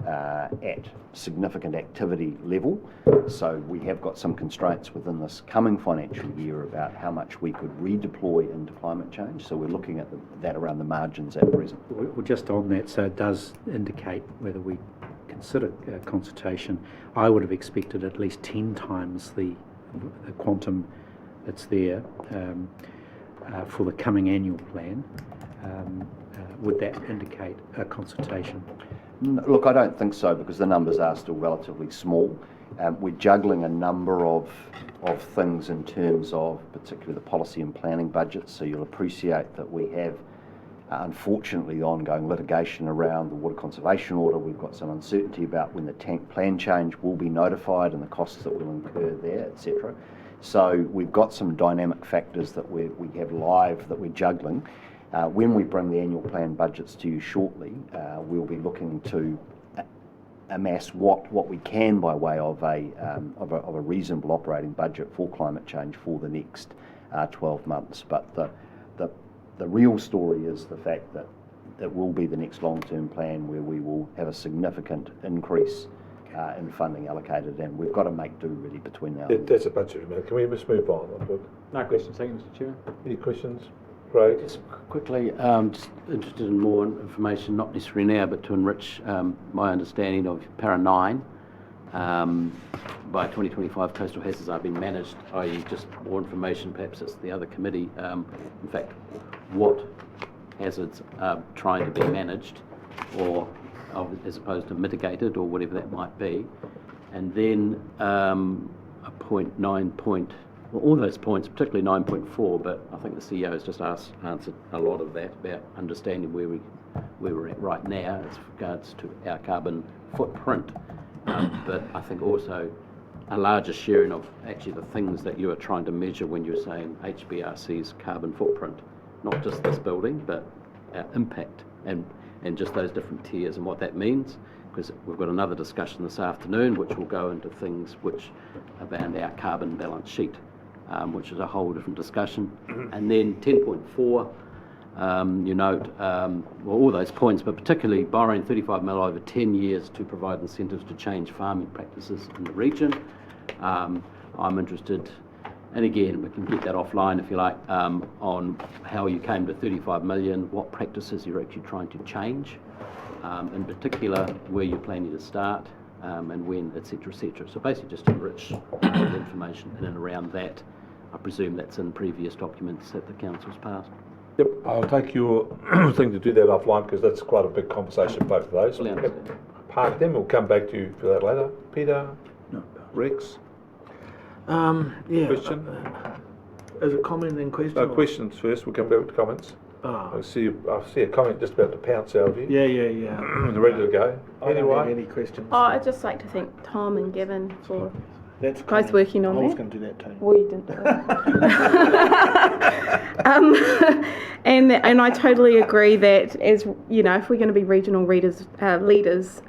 at significant activity level. So we have got some constraints within this coming financial year about how much we could redeploy into climate change. So we're looking at that around the margins at present. Well, just on that, so it does indicate whether we consider consultation. I would have expected at least 10 times the quantum that's there for the coming annual plan. Would that indicate a consultation? Look, I don't think so, because the numbers are still relatively small. We're juggling a number of things in terms of particularly the policy and planning budgets. So you'll appreciate that we have, unfortunately, ongoing litigation around the water conservation order. We've got some uncertainty about when the tank plan change will be notified and the costs that will incur there, etc. So we've got some dynamic factors that we have live that we're juggling. When we bring the annual plan budgets to you shortly, we'll be looking to amass what we can by way of a reasonable operating budget for climate change for the next 12 months. But the real story is the fact that it will be the next long-term plan where we will have a significant increase in funding allocated, and we've got to make do really between now and then. That's a budget amount. Can we just move on? No questions, thank you, Mr. Chairman. Any questions? Great. Just quickly, just interested in more information, not necessarily now, but to enrich my understanding of Para 9. By 2025, coastal hazards are being managed, i.e. just more information, perhaps it's the other committee. In fact, what hazards are trying to be managed, or as opposed to mitigated, or whatever that might be. And then a point 9 point, well, all those points, particularly 9.4, but I think the CEO has just answered a lot of that about understanding where we're at right now as regards to our carbon footprint. But I think also a larger sharing of actually the things that you are trying to measure when you're saying HBRC's carbon footprint, not just this building, but our impact and just those different tiers and what that means. Because we've got another discussion this afternoon which will go into things which around our carbon balance sheet, which is a whole different discussion. And then 10.4, you note, well, all those points, but particularly borrowing 35 mil over 10 years to provide incentives to change farming practices in the region. I'm interested, and again, we can get that offline if you like, on how you came to 35 million, what practices you're actually trying to change, in particular where you're planning to start, and when, etc., etc. So basically just enrich the information in and around that. I presume that's in previous documents that the council's passed. Yep, I'll take your thing to do that offline, because that's quite a big conversation, both of those. Well, Park them, we'll come back to you for that later. Peter? No. Rex? Yeah. Question? As a comment and question? Questions first, we'll come back to comments. Oh. I see a comment just about to pounce out of you. Yeah. Ready to go. I don't have any questions. Oh, I'd just like to thank Tom and Gavin for That's both working on that. I was going to do that too. Well, you didn't. And I totally agree that, as you know, if we're going to be regional leaders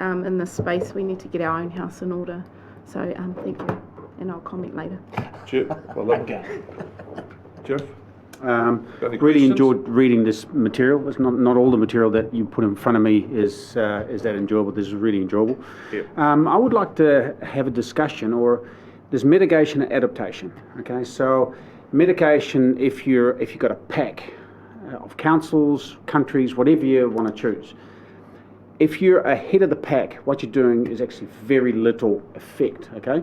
in this space, we need to get our own house in order. So thank you, and I'll comment later. Jeff, Jeff? Really enjoyed reading this material. It's not all the material that you put in front of me is that enjoyable. This is really enjoyable. Yep. I would like to have a discussion, or there's mitigation and adaptation. Okay, so Mitigation, if you've got a pack of councils, countries, whatever you want to choose, if you're ahead of the pack, what you're doing is actually very little effect, okay?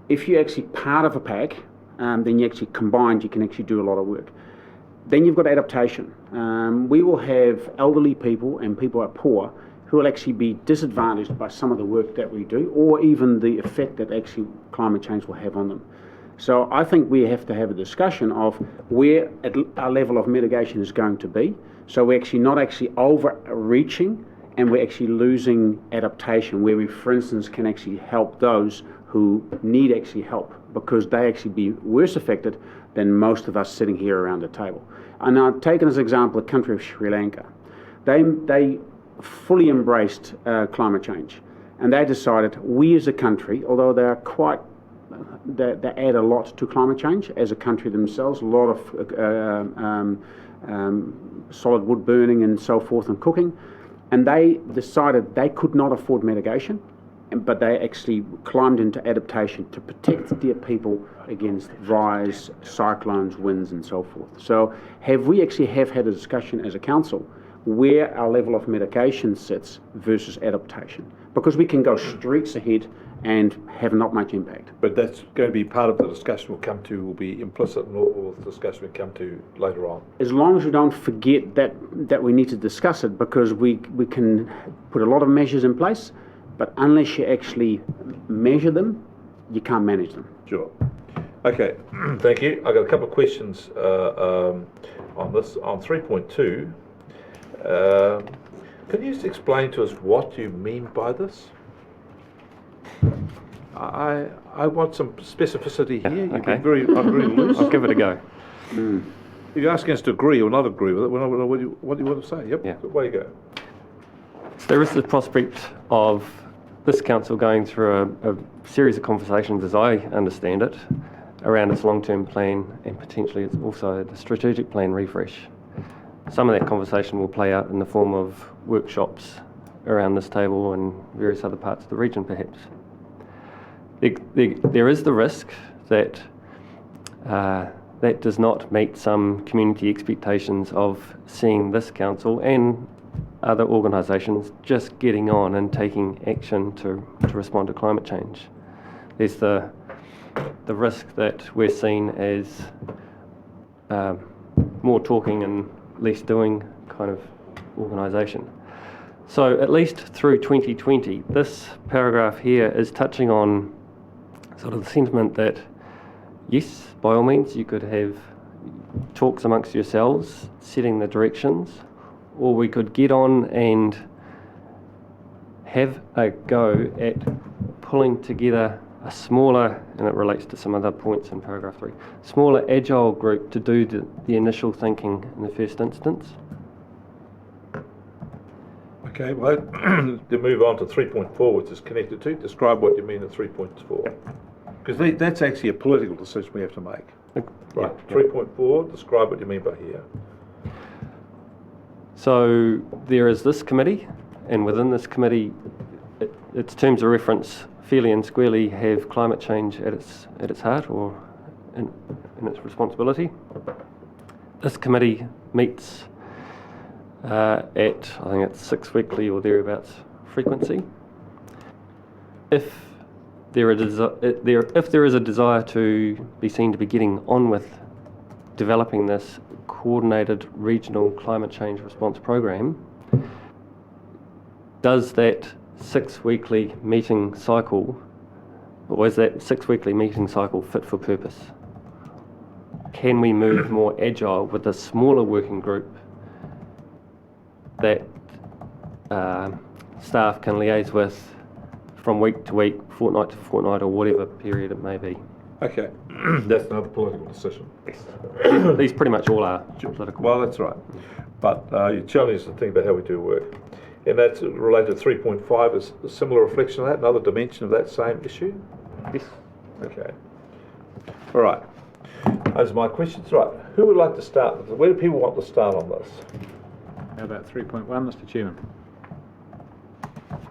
If you're actually part of a pack, then you actually combined, you can actually do a lot of work. Then you've got adaptation. We will have elderly people and people who are poor who will actually be disadvantaged by some of the work that we do, or even the effect that actually climate change will have on them. So I think we have to have a discussion of where our level of mitigation is going to be. So we're actually not actually overreaching, and we're actually losing adaptation, where we, for instance, can actually help those who need actually help, because they actually be worse affected than most of us sitting here around the table. And I've taken as an example the country of Sri Lanka. They fully embraced climate change, and they decided, we as a country, although they are quite, they add a lot to climate change as a country themselves, a lot of solid wood burning and so forth and cooking, and they decided they could not afford mitigation, but they actually climbed into adaptation to protect their people against rise, cyclones, winds and so forth. So we actually have had a discussion as a council where our level of mitigation sits versus adaptation, because we can go streets ahead and have not much impact. But that's going to be part of the discussion we'll come to, will be implicit in all the discussion we come to later on. As long as we don't forget that we need to discuss it, because we can put a lot of measures in place, but unless you actually measure them, you can't manage them. Sure. Okay, thank you. I've got a couple of questions on this. On 3.2, can you just explain to us what you mean by this? I want some specificity here. You've been very loose. I'll give it a go. You're asking us to agree or not agree with it. What do you want to say? Yep. Yeah. Way you go. So there is the prospect of this council going through a series of conversations, as I understand it, around its long-term plan, and potentially it's also the strategic plan refresh. Some of that conversation will play out in the form of workshops around this table and various other parts of the region, perhaps. There is the risk that that does not meet some community expectations of seeing this council and other organisations just getting on and taking action to respond to climate change. There's the risk that we're seen as more talking and less doing kind of organisation. So at least through 2020, this paragraph here is touching on sort of the sentiment that, yes, by all means, you could have talks amongst yourselves, setting the directions, or we could get on and have a go at pulling together a smaller, and it relates to some other points in paragraph 3, smaller agile group to do the initial thinking in the first instance. Okay, well, to move on to 3.4, which is connected to, describe what you mean at 3.4. Because that's actually a political decision we have to make. Right, yeah. 3.4, describe what you mean by here. So there is this committee, and within this committee, its terms of reference fairly and squarely have climate change at its heart, or in its responsibility. This committee meets at, I think it's 6 weekly or thereabouts frequency. If there is a desire to be seen to be getting on with developing this coordinated regional climate change response program, does that 6 weekly meeting cycle, or is that 6 weekly meeting cycle fit for purpose? Can we move more agile with a smaller working group that staff can liaise with from week to week, fortnight to fortnight, or whatever period it may be? Okay, that's another political decision. These pretty much all are political. Well, that's right. But you challenge us to think about how we do work. And that's related to 3.5, is a similar reflection of that, another dimension of that same issue? Yes. Okay. All right. Those are my questions. Right. Who would like to start? Where do people want to start on this? How about 3.1, Mr. Chairman?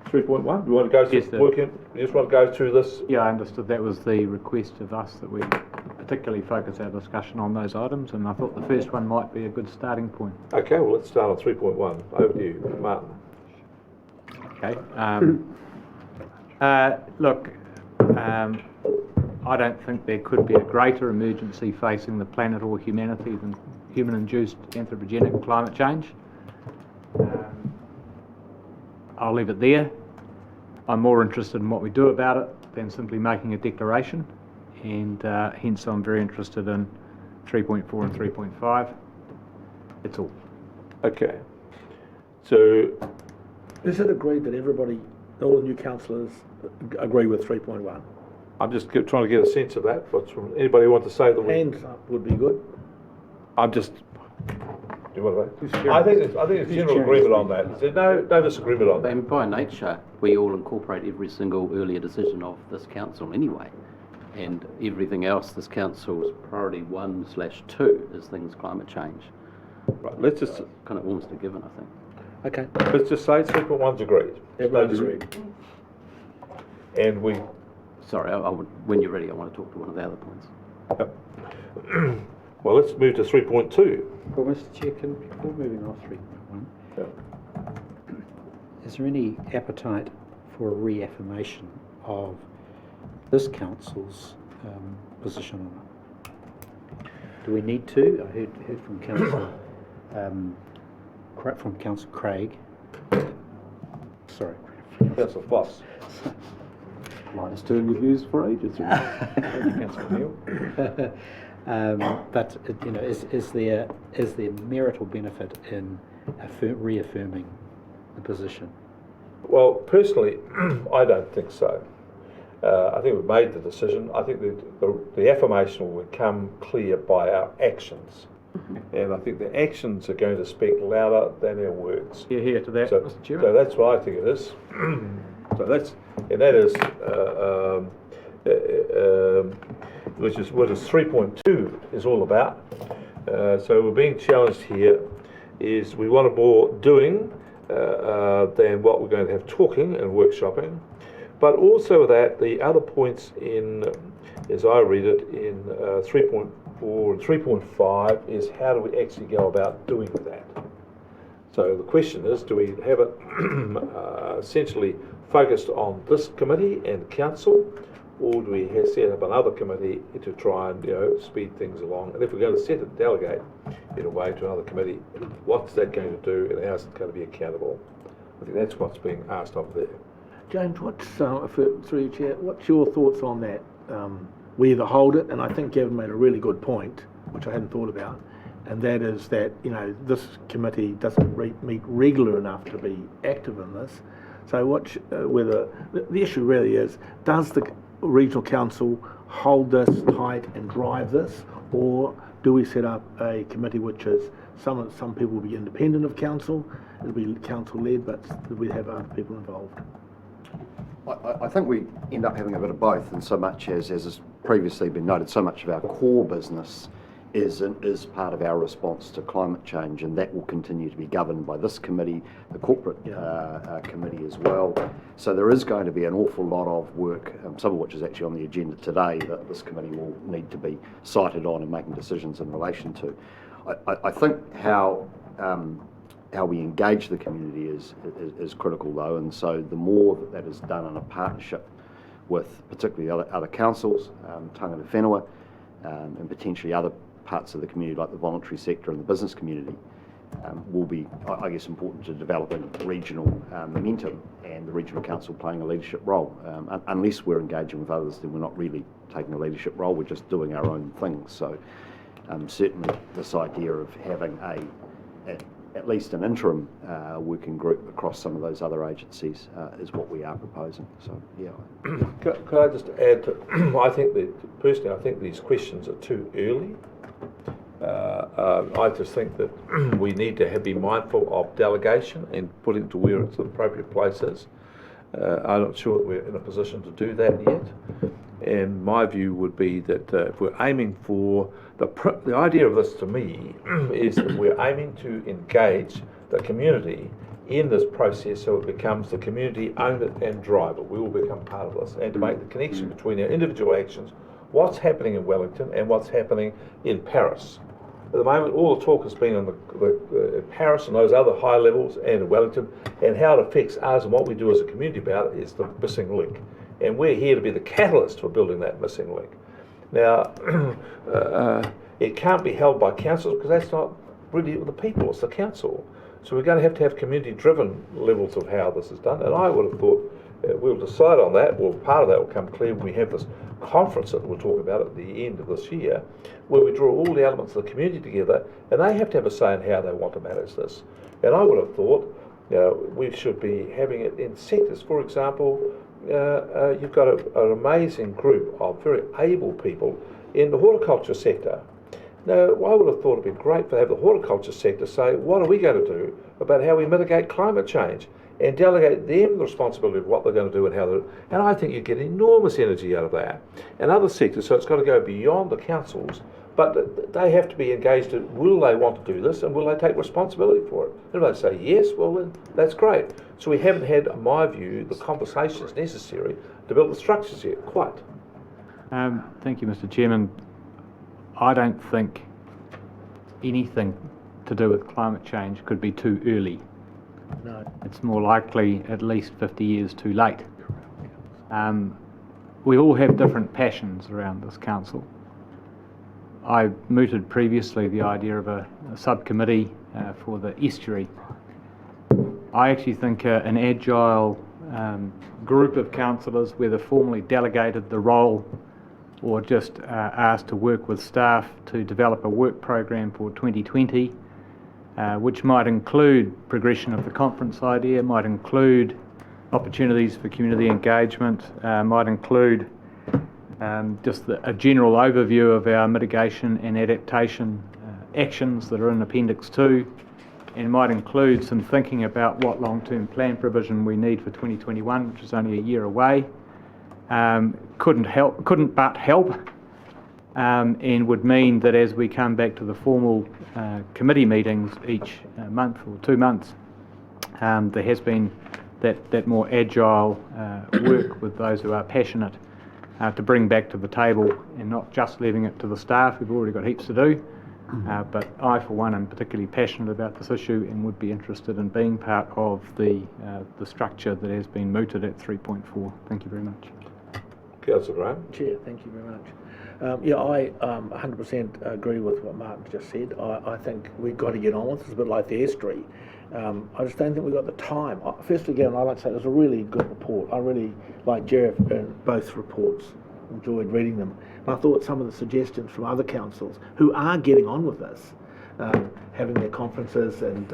3.1? You want to go through Yes, working? You just want to go through this? Yeah, I understood that was the request of us, that we particularly focus our discussion on those items, and I thought the first one might be a good starting point. Okay, well, let's start on 3.1. Over to you, Martin. Okay. Look, I don't think there could be a greater emergency facing the planet or humanity than human-induced anthropogenic climate change. I'll leave it there. I'm more interested in what we do about it than simply making a declaration, and hence I'm very interested in 3.4 and 3.5. That's all. Okay. So, is it agreed that everybody, all the new councillors, agree with 3.1? I'm just trying to get a sense of that. What's from anybody want to say that hands up would be good. I'm just. Do you want to? I think it's general agreement on that. There's no disagreement on that. And by nature, we all incorporate every single earlier decision of this council anyway, and everything else this council's priority 1/2 is things climate change. Right. Let's just kind of almost a given, I think. Okay. Let's just say 3.1's agreed. Everybody's agreed. And we. Sorry, when you're ready, I want to talk to one of the other points. Yep. Well, let's move to 3.2. Well, Mr. Chair, before moving off 3.1, is there any appetite for a reaffirmation of this council's position on it? Do we need to? I heard from Councillor Craig. Sorry, Councillor Foss. Mine's turned your views for ages. But is there merit or benefit in reaffirming the position? Well, personally, I don't think so. I think we've made the decision. I think that the affirmation will become clear by our actions. And I think the actions are going to speak louder than our words. Hear to that, Mr. Chairman. So that's what I think it is. So that is which is what 3.2 is all about. So we're being challenged here is we want more doing than what we're going to have talking and workshopping, but also that the other points in, as I read it, in 3.4 and 3.5 is how do we actually go about doing that? So the question is, do we have it essentially focused on this committee and council, or do we set up another committee to try and speed things along? And if we're going to set it, delegate in a way to another committee, what's that going to do, and how's it going to be accountable? I think that's what's being asked of there. James, through you, Chair, what's your thoughts on that? We either hold it, and I think Gavin made a really good point, which I hadn't thought about, and that is that this committee doesn't meet regular enough to be active in this. So whether the issue really is, does the regional council hold this tight and drive this, or do we set up a committee which is some people will be independent of council, it'll be council led, but we have other people involved? I think we end up having a bit of both, in so much as has previously been noted, so much of our core business is part of our response to climate change, and that will continue to be governed by this committee, the corporate committee as well. So there is going to be an awful lot of work, some of which is actually on the agenda today, that this committee will need to be cited on and making decisions in relation to. I think how we engage the community is critical, though, and so the more that is done in a partnership with particularly other councils, tangata whenua, and potentially other parts of the community like the voluntary sector and the business community, will be, I guess, important to developing regional momentum and the regional council playing a leadership role. Unless we're engaging with others, then we're not really taking a leadership role, we're just doing our own things. So certainly this idea of having at least an interim working group across some of those other agencies is what we are proposing. So, yeah. Could I just add to, I think these questions are too early. I just think that we need to be mindful of delegation and putting it to where its appropriate place is. I'm not sure that we're in a position to do that yet. And my view would be that if we're aiming for the idea of this, to me, is that we're aiming to engage the community in this process so it becomes the community own it and drive it. We will become part of this, and to make the connection between our individual actions what's happening in Wellington and what's happening in Paris. At the moment, all the talk has been on the Paris and those other high levels and in Wellington, and how it affects us and what we do as a community about it is the missing link. And we're here to be the catalyst for building that missing link. Now, it can't be held by councils because that's not really the people, it's the council. So we're going to have community-driven levels of how this is done. And I would have thought we'll decide on that. Well, part of that will come clear when we have this conference that we'll talk about at the end of this year, where we draw all the elements of the community together, and they have to have a say in how they want to manage this. And I would have thought we should be having it in sectors. For example, you've got an amazing group of very able people in the horticulture sector. Now, I would have thought it'd be great to have the horticulture sector say, what are we going to do about how we mitigate climate change, and delegate them the responsibility of what they're going to do and how they're. And I think you get enormous energy out of that. And other sectors, so it's got to go beyond the councils, but they have to be engaged in, will they want to do this and will they take responsibility for it? And if they say yes, well then that's great. So we haven't had, in my view, the conversations necessary to build the structures yet, quite. Thank you, Mr. Chairman. I don't think anything to do with climate change could be too early. No. It's more likely at least 50 years too late. We all have different passions around this council. I mooted previously the idea of a subcommittee for the estuary. I actually think an agile group of councillors, whether formally delegated the role or just asked to work with staff to develop a work program for 2020, which might include progression of the conference idea, might include opportunities for community engagement, might include just a general overview of our mitigation and adaptation actions that are in Appendix 2, and might include some thinking about what long-term plan provision we need for 2021, which is only a year away. Couldn't but help, and would mean that as we come back to the formal committee meetings each month or 2 months, there has been that more agile work with those who are passionate to bring back to the table, and not just leaving it to the staff who've already got heaps to do. But I, for one, am particularly passionate about this issue and would be interested in being part of the structure that has been mooted at 3.4. Thank you very much. Councillor Graham. Chair, thank you very much. I 100% agree with what Martin just said. I think we've got to get on with this. It's a bit like the estuary. I just don't think we've got the time. Firstly, again, I'd like to say it was a really good report. I really like Jeff in both reports. Enjoyed reading them. And I thought some of the suggestions from other councils who are getting on with this, having their conferences and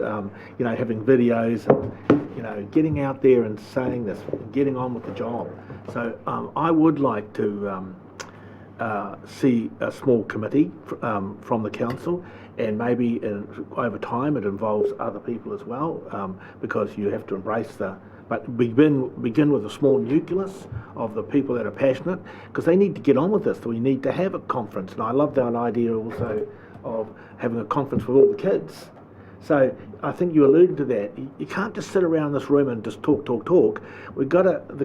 having videos and getting out there and saying this, getting on with the job. So I would like to see a small committee from the council, and maybe over time it involves other people as well, because you have to embrace but begin with a small nucleus of the people that are passionate, because they need to get on with this. So we need to have a conference, and I love that idea also of having a conference with all the kids. So I think you alluded to that. You can't just sit around this room and just talk. We've got to, the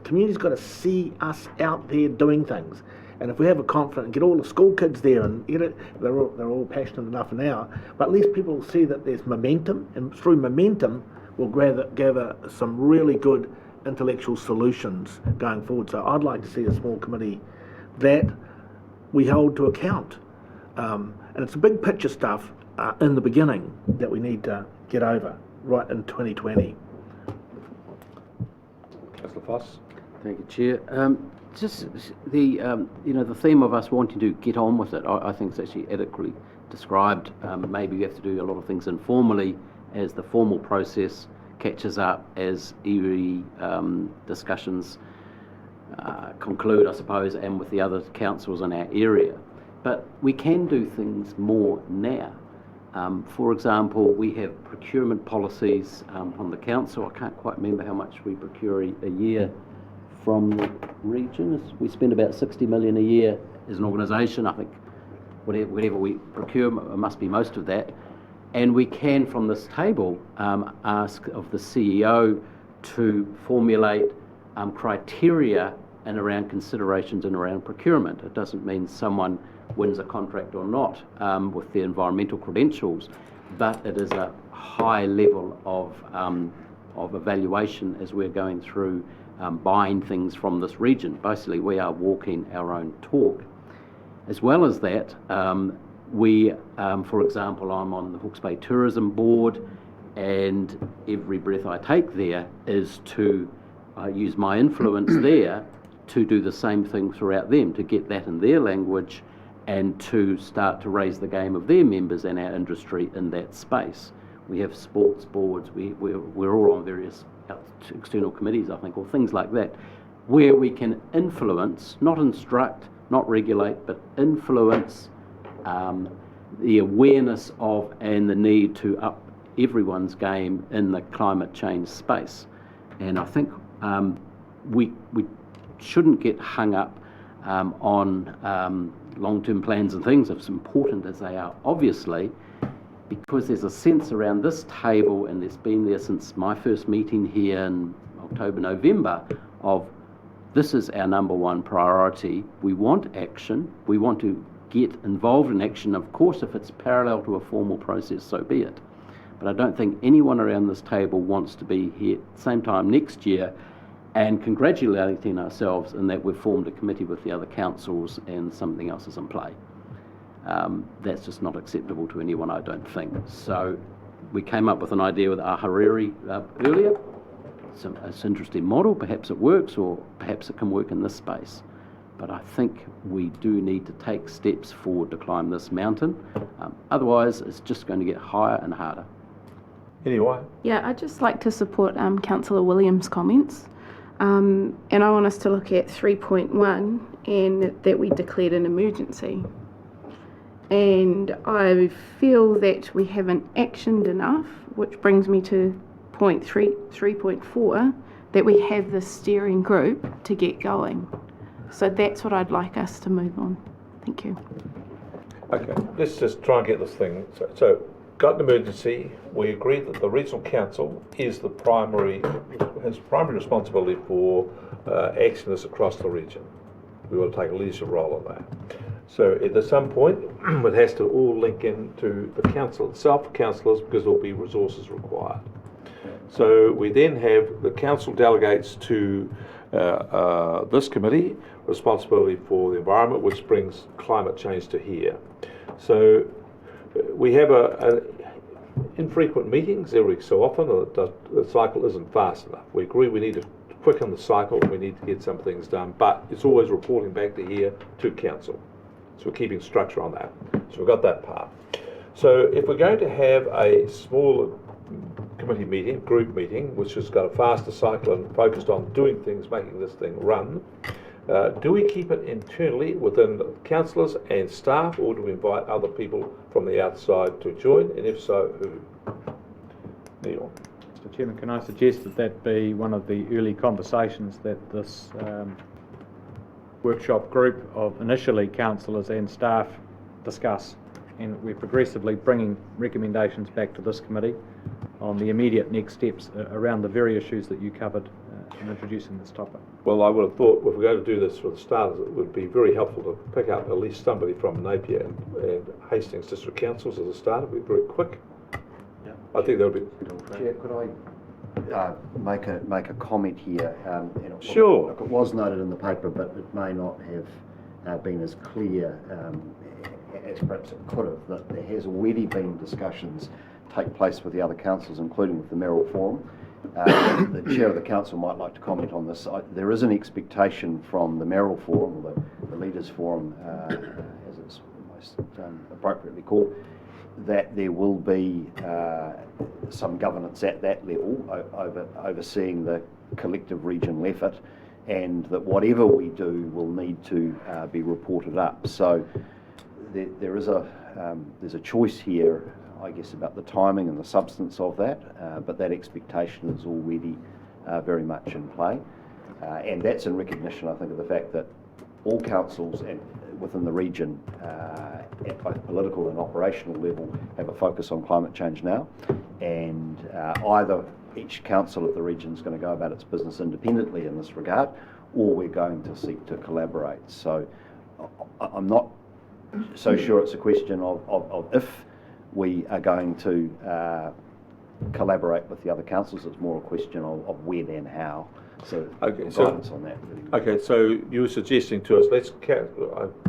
community's got to see us out there doing things. And if we have a conference and get all the school kids there, and they're all passionate enough now, but at least people will see that there's momentum, and through momentum we'll gather some really good intellectual solutions going forward. So I'd like to see a small committee that we hold to account. And it's a big picture stuff in the beginning that we need to get over right in 2020. Councillor Foss. Thank you, Chair. Just the theme of us wanting to get on with it, I think is actually adequately described. Maybe we have to do a lot of things informally as the formal process catches up, as ERI discussions conclude, I suppose, and with the other councils in our area. But we can do things more now. For example, we have procurement policies from the council. I can't quite remember how much we procure a year from the regions. We spend about 60 million a year as an organisation. I think whatever we procure must be most of that. And we can, from this table, ask of the CEO to formulate criteria and around considerations and around procurement. It doesn't mean someone wins a contract or not with their environmental credentials, but it is a high level of evaluation as we're going through buying things from this region. Basically, we are walking our own talk. As well as that, we, for example, I'm on the Hawke's Bay Tourism Board, and every breath I take there is to use my influence there to do the same thing throughout them, to get that in their language and to start to raise the game of their members and our industry in that space. We have sports boards, we're all on various external committees, I think, or things like that, where we can influence, not instruct, not regulate, but influence the awareness of and the need to up everyone's game in the climate change space. And I think we shouldn't get hung up on long-term plans and things, as important as they are, obviously, because there's a sense around this table, and it's been there since my first meeting here in October, November, of this is our number one priority. We want action. We want to get involved in action. Of course, if it's parallel to a formal process, so be it. But I don't think anyone around this table wants to be here at the same time next year and congratulating ourselves in that we've formed a committee with the other councils and something else is in play. That's just not acceptable to anyone, I don't think. So we came up with an idea with Ahariri earlier. It's an interesting model. Perhaps it works, or perhaps it can work in this space. But I think we do need to take steps forward to climb this mountain. Otherwise, it's just going to get higher and harder. Anyway. Yeah, I'd just like to support Councillor Williams' comments. And I want us to look at 3.1 and that we declared an emergency. And I feel that we haven't actioned enough, which brings me to point 3.4, that we have this steering group to get going. So that's what I'd like us to move on. Thank you. Okay, let's just try and get this thing. So got an emergency. We agreed that the regional council is has primary responsibility for actions across the region. We want to take a leadership role on that. So at some point, it has to all link into the council itself, councillors, because there will be resources required. So we then have the council delegates to this committee responsibility for the environment, which brings climate change to here. So we have infrequent meetings every so often. The cycle isn't fast enough. We agree we need to quicken the cycle, we need to get some things done, but it's always reporting back to here to council. So we're keeping structure on that. So we've got that part. So if we're going to have a small committee meeting, group meeting, which has got a faster cycle and focused on doing things, making this thing run, do we keep it internally within the councillors and staff, or do we invite other people from the outside to join, and if so, who? Neil. Mr. Chairman, can I suggest that that be one of the early conversations that this workshop group of initially councillors and staff discuss, and we're progressively bringing recommendations back to this committee on the immediate next steps around the very issues that you covered in introducing this topic. Well, I would have thought if we're going to do this for the starters, it would be very helpful to pick up at least somebody from Napier and Hastings District Councils as a start. It would be very quick. Yeah. I think that would be... Chair, could I make a comment here? Sure. Look, it was noted in the paper, but it may not have been as clear as perhaps it could have, that there has already been discussions take place with the other councils, including with the Merrill Forum. The chair of the council might like to comment on this. There is an expectation from the Merrill Forum, or the Leaders Forum, as it's most appropriately called, that there will be some governance at that level overseeing the collective regional effort, and that whatever we do will need to be reported up. So there's a choice here, I guess, about the timing and the substance of that, but that expectation is already very much in play. And that's in recognition, I think, of the fact that all councils and within the region, at both political and operational level, have a focus on climate change now. And either each council of the region is going to go about its business independently in this regard, or we're going to seek to collaborate. So I'm not so sure it's a question of if we are going to collaborate with the other councils. It's more a question of when and how. So guidance on that. Okay, so you were suggesting to us,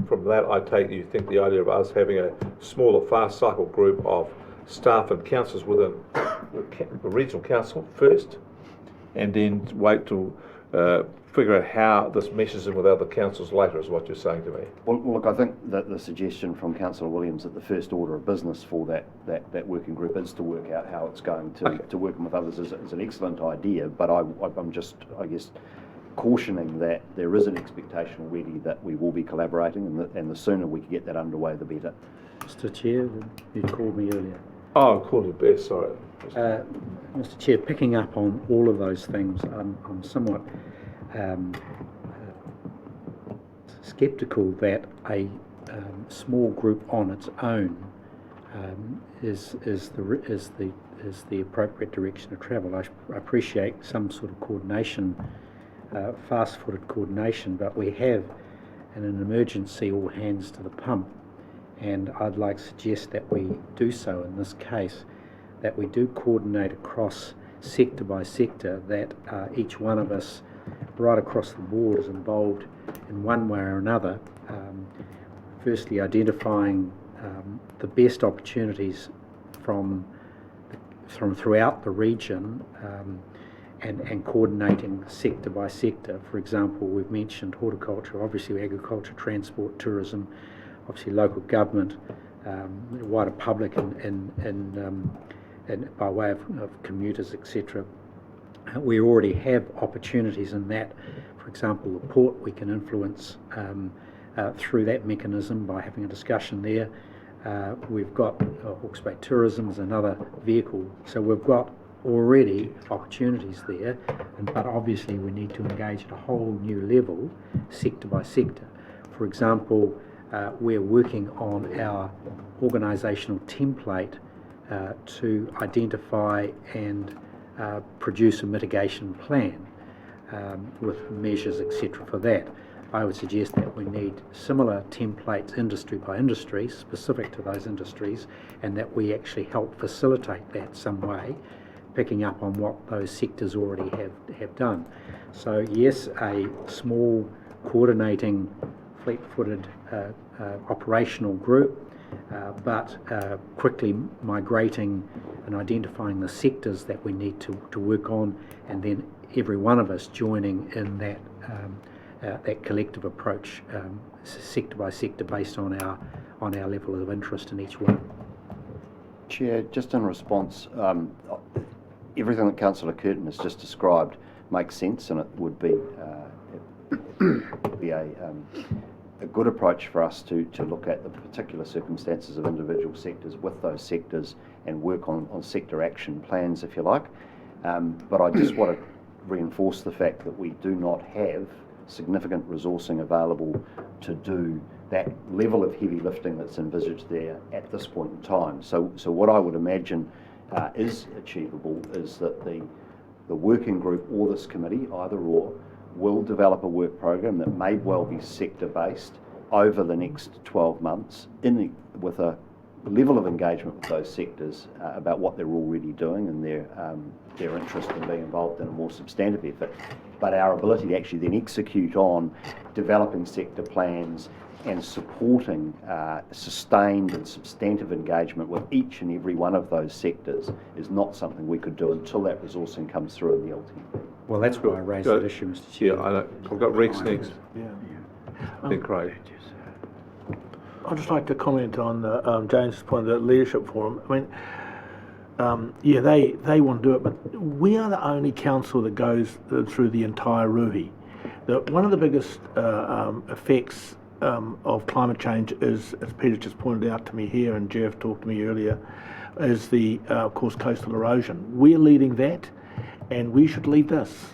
from that I take you think the idea of us having a smaller fast cycle group of staff and councillors within the regional council first, and then wait to figure out how this meshes in with other councils later, is what you're saying to me. Well, look, I think that the suggestion from Councillor Williams that the first order of business for that working group is to work out how it's going to work with others is an excellent idea, but I'm just, I guess, cautioning that there is an expectation already that we will be collaborating, and the sooner we can get that underway, the better. Mr. Chair, you called me earlier. Oh, I called you best, sorry. Mr. Chair, picking up on all of those things, I'm somewhat sceptical that a small group on its own is the appropriate direction of travel. I appreciate some sort of coordination, fast-footed coordination, but we have, in an emergency, all hands to the pump, and I'd like to suggest that we do so in this case, that we do coordinate across sector by sector, that each one of us right across the board is involved in one way or another, firstly identifying the best opportunities from throughout the region, and coordinating sector by sector. For example, we've mentioned horticulture, obviously agriculture, transport, tourism, obviously local government, wider public and by way of commuters, etc. We already have opportunities in that. For example, the port we can influence through that mechanism by having a discussion there. We've got Hawke's Bay Tourism as another vehicle, so we've got already opportunities there, but obviously we need to engage at a whole new level, sector by sector. For example, we're working on our organisational template to identify and produce a mitigation plan with measures, etc. for that. I would suggest that we need similar templates industry by industry, specific to those industries, and that we actually help facilitate that some way, picking up on what those sectors already have done. So yes, a small coordinating fleet-footed operational group, but quickly migrating and identifying the sectors that we need to work on, and then every one of us joining in that that collective approach, sector by sector, based on our level of interest in each one. Chair, just in response, everything that Councillor Curtin has just described makes sense, and it would be a good approach for us to look at the particular circumstances of individual sectors with those sectors and work on sector action plans, if you like. But I just want to reinforce the fact that we do not have significant resourcing available to do that level of heavy lifting that's envisaged there at this point in time. So what I would imagine is achievable is that the working group or this committee, either or, will develop a work program that may well be sector-based over the next 12 months with a level of engagement with those sectors about what they're already doing and their interest in being involved in a more substantive effort. But our ability to actually then execute on developing sector plans and supporting sustained and substantive engagement with each and every one of those sectors is not something we could do until that resourcing comes through in the LTP. Well, that's why I raised that issue, Mr. Chair. Yeah, I know. I've got Rex next. Yeah. Then Craig. I'd just like to comment on James' point, the leadership forum. I mean, yeah, they want to do it, but we are the only council that goes through the entire Ruhi. One of the biggest effects of climate change is, as Peter just pointed out to me here, and Jeff talked to me earlier, is the, of course, coastal erosion. We're leading that, and we should lead this.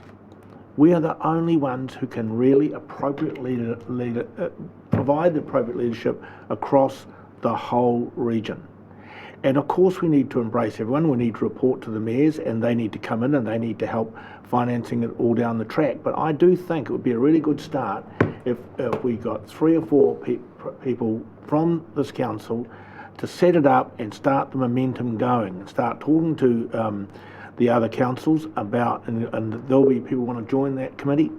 We are the only ones who can really appropriately provide the appropriate leadership across the whole region. And of course we need to embrace everyone. We need to report to the mayors, and they need to come in and they need to help financing it all down the track. But I do think it would be a really good start if we got 3 or 4 people from this council to set it up and start the momentum going, and start talking to the other councils about, and there'll be people who want to join that committee,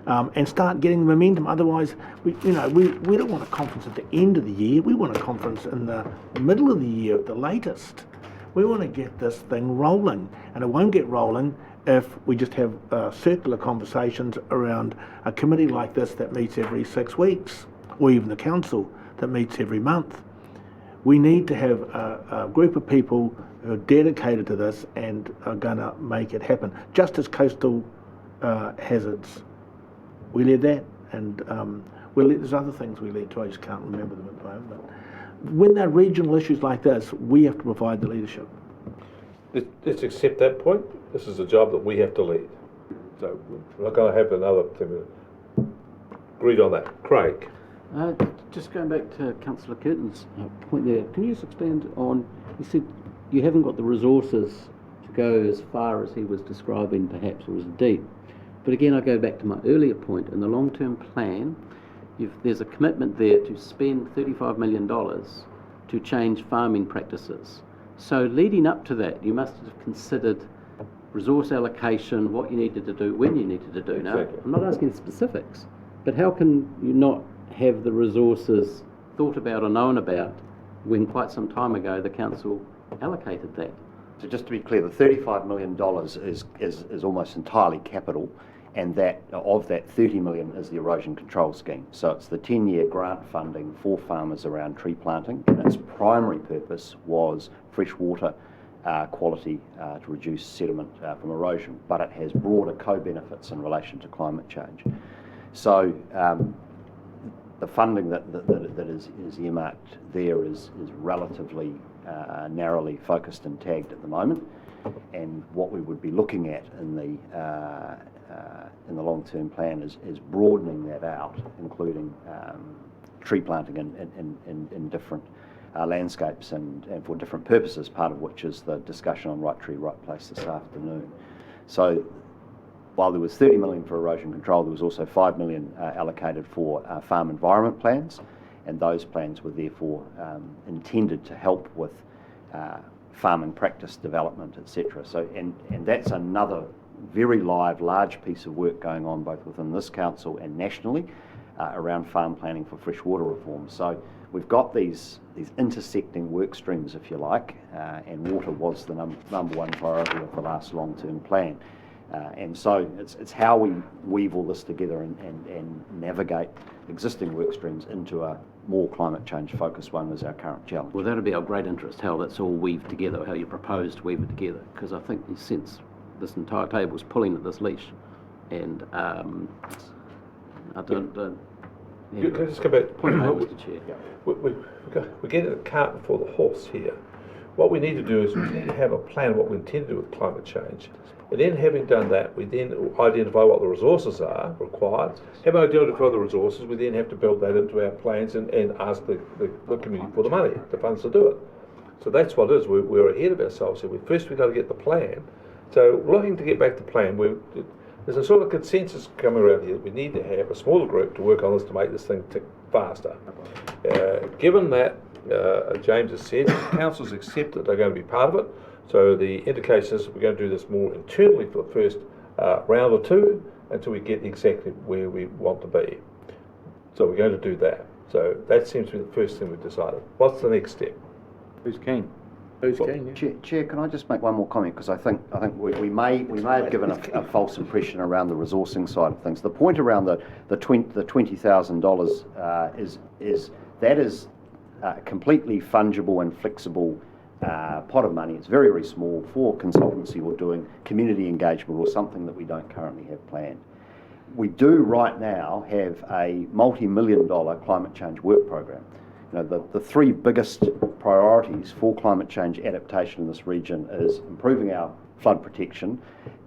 and start getting the momentum. Otherwise, we don't want a conference at the end of the year. We want a conference in the middle of the year at the latest. We want to get this thing rolling, and it won't get rolling if we just have circular conversations around a committee like this that meets every 6 weeks, or even the council that meets every month. We need to have a group of people who are dedicated to this and are going to make it happen. Just as coastal hazards, we led that, and there's other things we led to. I just can't remember them at the moment. But when there are regional issues like this, we have to provide the leadership. Let's accept that point. This is a job that we have to lead. So we're not going to have another thing. Agreed on that. Craig. Just going back to Councillor Curtin's point there, can you just expand on, you said you haven't got the resources to go as far as he was describing perhaps, or as deep. But again, I go back to my earlier point. In the long-term plan, there's a commitment there to spend $35 million to change farming practices. So leading up to that, you must have considered resource allocation, what you needed to do, when you needed to do. Now, I'm not asking specifics, but how can you not have the resources thought about or known about when quite some time ago the council allocated that? So just to be clear, the $35 million is almost entirely capital, and of that 30 million is the erosion control scheme. So it's the 10-year grant funding for farmers around tree planting, and its primary purpose was freshwater quality to reduce sediment from erosion, but it has broader co-benefits in relation to climate change. So the funding that is earmarked there is relatively narrowly focused and tagged at the moment, and what we would be looking at in the long-term plan is broadening that out, including tree planting in different landscapes and for different purposes, part of which is the discussion on right tree, right place this afternoon. So while there was 30 million for erosion control, there was also 5 million allocated for farm environment plans, and those plans were therefore intended to help with farming practice development, etc. So, and that's another very live, large piece of work going on both within this council and nationally around farm planning for freshwater reform. So we've got these intersecting work streams, if you like, and water was the number one priority of the last long-term plan. And so it's how we weave all this together and navigate existing work streams into a more climate change focused one is our current challenge. Well, that'll be our great interest, how that's all weaved together, how you propose to weave it together, because I think in a sense this entire table is pulling at this leash, and I don't Can I just go back to the point? Mr. Chair. We're getting the cart before the horse here. What we need to do is we need to have a plan of what we intend to do with climate change. And then having done that, we then identify what the resources are required. Having identified the resources, we then have to build that into our plans and ask the community for the money, the funds to do it. So that's what it is. We're ahead of ourselves here. First we've got to get the plan. So looking to get back to plan, there's a sort of consensus coming around here that we need to have a smaller group to work on this to make this thing tick faster. Given that, James has said, councils accept that they're going to be part of it. So the indication is we're going to do this more internally for the first round or two until we get exactly where we want to be. So we're going to do that. So that seems to be the first thing we've decided. What's the next step? Who's keen? Chair, can I just make one more comment, because I think we may have given a false impression around the resourcing side of things. The point around the $20,000 is a completely fungible and flexible pot of money. It's very, very small for consultancy or doing community engagement or something that we don't currently have planned. We do right now have a multi-million-dollar climate change work program. You know, the three biggest priorities for climate change adaptation in this region is improving our flood protection,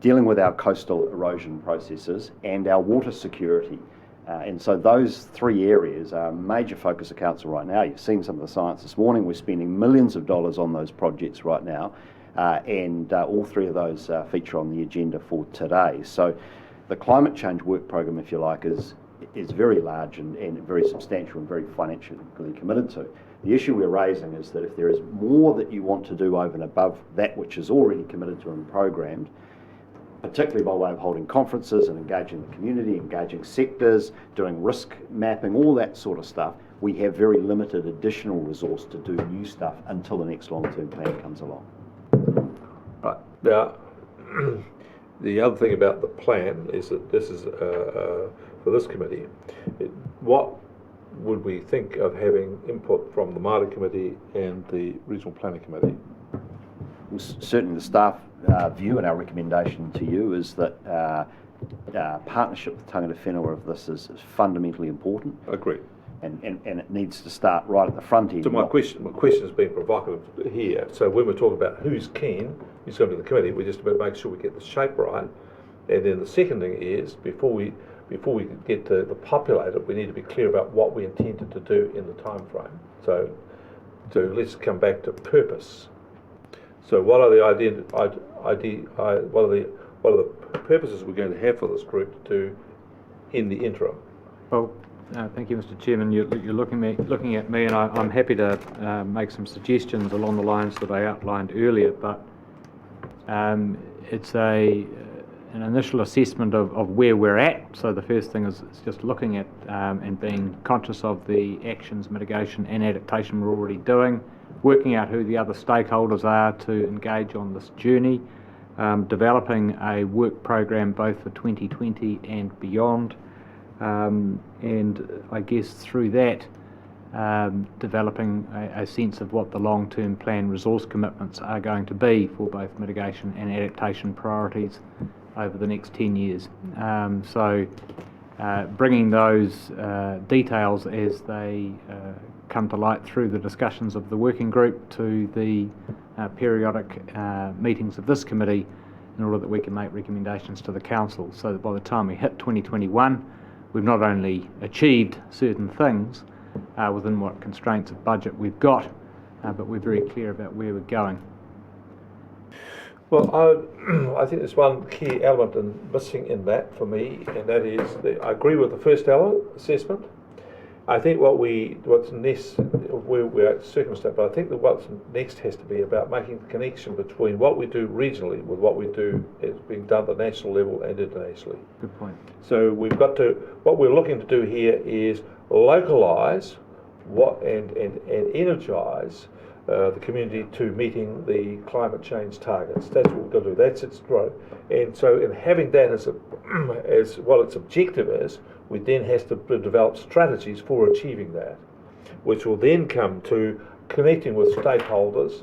dealing with our coastal erosion processes, and our water security And so those three areas are a major focus of council right now. You've seen some of the science this morning. We're spending millions of dollars on those projects right now, and all three of those feature on the agenda for today. So the climate change work program, if you like, is very large and very substantial and very financially committed to. The issue we're raising is that if there is more that you want to do over and above that which is already committed to and programmed, particularly by way of holding conferences and engaging the community, engaging sectors, doing risk mapping, all that sort of stuff, we have very limited additional resource to do new stuff until the next long-term plan comes along. Right. Now, the other thing about the plan is that this is, for this committee, what would we think of having input from the Māori Committee and the Regional Planning Committee? Well, certainly the staff view and our recommendation to you is that partnership with tangata whenua of this is fundamentally important. Agreed. And it needs to start right at the front end. So my question has been provocative here. So when we're talking about who's keen, who's going to be the committee, we just about make sure we get the shape right. And then the second thing is, before we get to the populated, we need to be clear about what we intended to do in the time frame. So let's come back to purpose. So what are the what are the purposes we're going to have for this group to do in the interim? Well, thank you, Mr. Chairman. You're looking at me, and I'm happy to make some suggestions along the lines that I outlined earlier. But it's an initial assessment of where we're at. So the first thing is just looking at and being conscious of the actions, mitigation and adaptation we're already doing, working out who the other stakeholders are to engage on this journey, developing a work program both for 2020 and beyond, and I guess through that developing a sense of what the long-term plan resource commitments are going to be for both mitigation and adaptation priorities over the next 10 years. So bringing those details as they come to light through the discussions of the working group to the periodic meetings of this committee in order that we can make recommendations to the council, so that by the time we hit 2021 we've not only achieved certain things within what constraints of budget we've got, but we're very clear about where we're going. Well, I think there's one key element missing in that for me, and that is I agree with the first element, assessment. I think what's next, where we're at circumstance, but I think that what's next has to be about making the connection between what we do regionally with what we do is being done at the national level and internationally. Good point. So we've got to, what we're looking to do here is localise and energise the community to meeting the climate change targets. That's what we've got to do. That's its growth. And so in having that as what its objective is, we then have to develop strategies for achieving that, which will then come to connecting with stakeholders,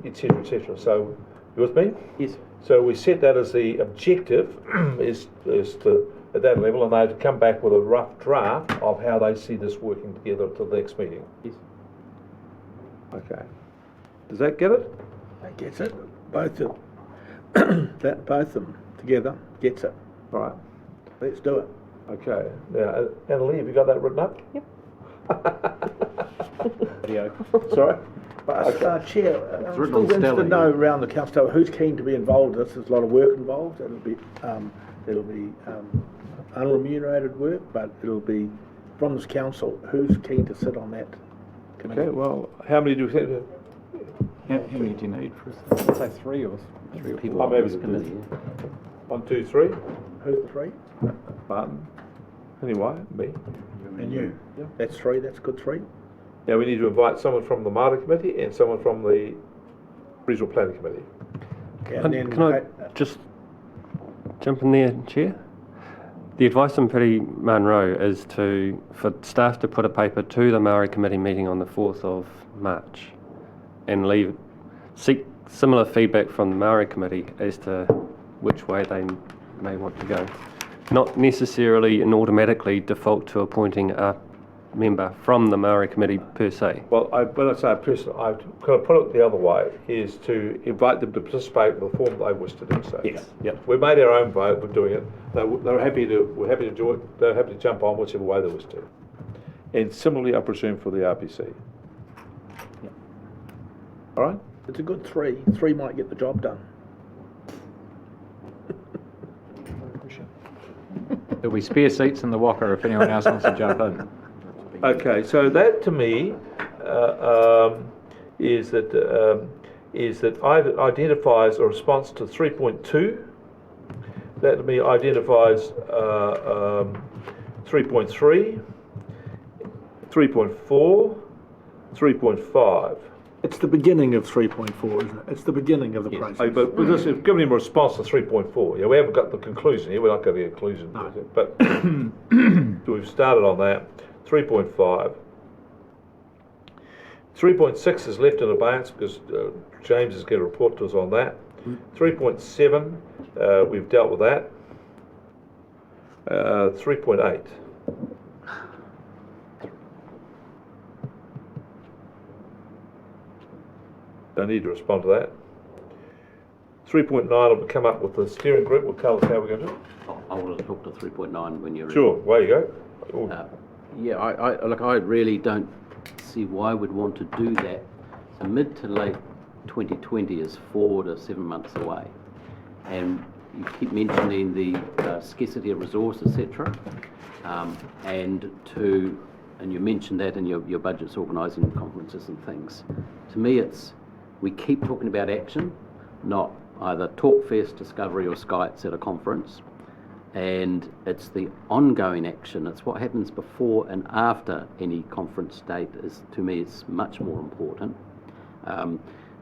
etc., etc. So, you with me? Yes. So we set that as the objective, is to, at that level, and they'd come back with a rough draft of how they see this working together at the next meeting. Yes. Okay. Does that get it? That gets it. Both of them together gets it. All right. Let's do it. Okay. Now, Annalie, have you got that written up? Yep. Sorry? But Chair, I'm written still on interested Stella, to know yeah. around the council who's keen to be involved in this. There's a lot of work involved. It'll be unremunerated work, but it'll be from this council. Who's keen to sit on that committee? Okay, well, how many do you think? How many do you need for us? I'd say three or People I'm on able this to committee. do 1, 2, 3. Who's the three? Martin. Anyway, me. And you. Yeah. That's three. That's good three. Now we need to invite someone from the Māori Committee and someone from the Regional Planning Committee. Okay, and then Can I just jump in there, Chair? The advice from Piri Munro is for staff to put a paper to the Māori Committee meeting on the 4th of March and seek similar feedback from the Māori Committee as to which way they may want to go. Not necessarily and automatically default to appointing a member from the Maori committee per se. Well, when I say a person, I've got to put it the other way, is to invite them to participate in the form they wish to do so. Yes. Yep. We made our own vote for doing it. We're happy to join. They're happy to jump on whichever way they wish to. And similarly, I presume for the RPC. Yep. All right. It's a good 3. 3 might get the job done. There'll be spare seats in the walker if anyone else wants to jump in. Okay, so that to me is that identifies a response to 3.2. That to me identifies 3.3, 3.4, 3.5. It's the beginning of 3.4, isn't it? It's the beginning of the process. Oh, but we're just giving him a response to 3.4. Yeah, we haven't got the conclusion here. We're not going to the conclusion. No. But we've started on that. 3.5. 3.6 is left in abeyance because James is going to report to us on that. 3.7, we've dealt with that. 3.8. Don't need to respond to that. 3.9 will come up with the steering group. We'll tell us how we're going to do it. I want to talk to 3.9 when you're Sure, away you go. Yeah, I really don't see why we'd want to do that. So mid to late 2020 is 4 to 7 months away, and you keep mentioning the scarcity of resource, etc. And you mentioned that in your budgets, organising conferences and things. To me, we keep talking about action, not either talk, fest, discovery or skites at a conference. And it's the ongoing action. It's what happens before and after any conference date to me, it's much more important.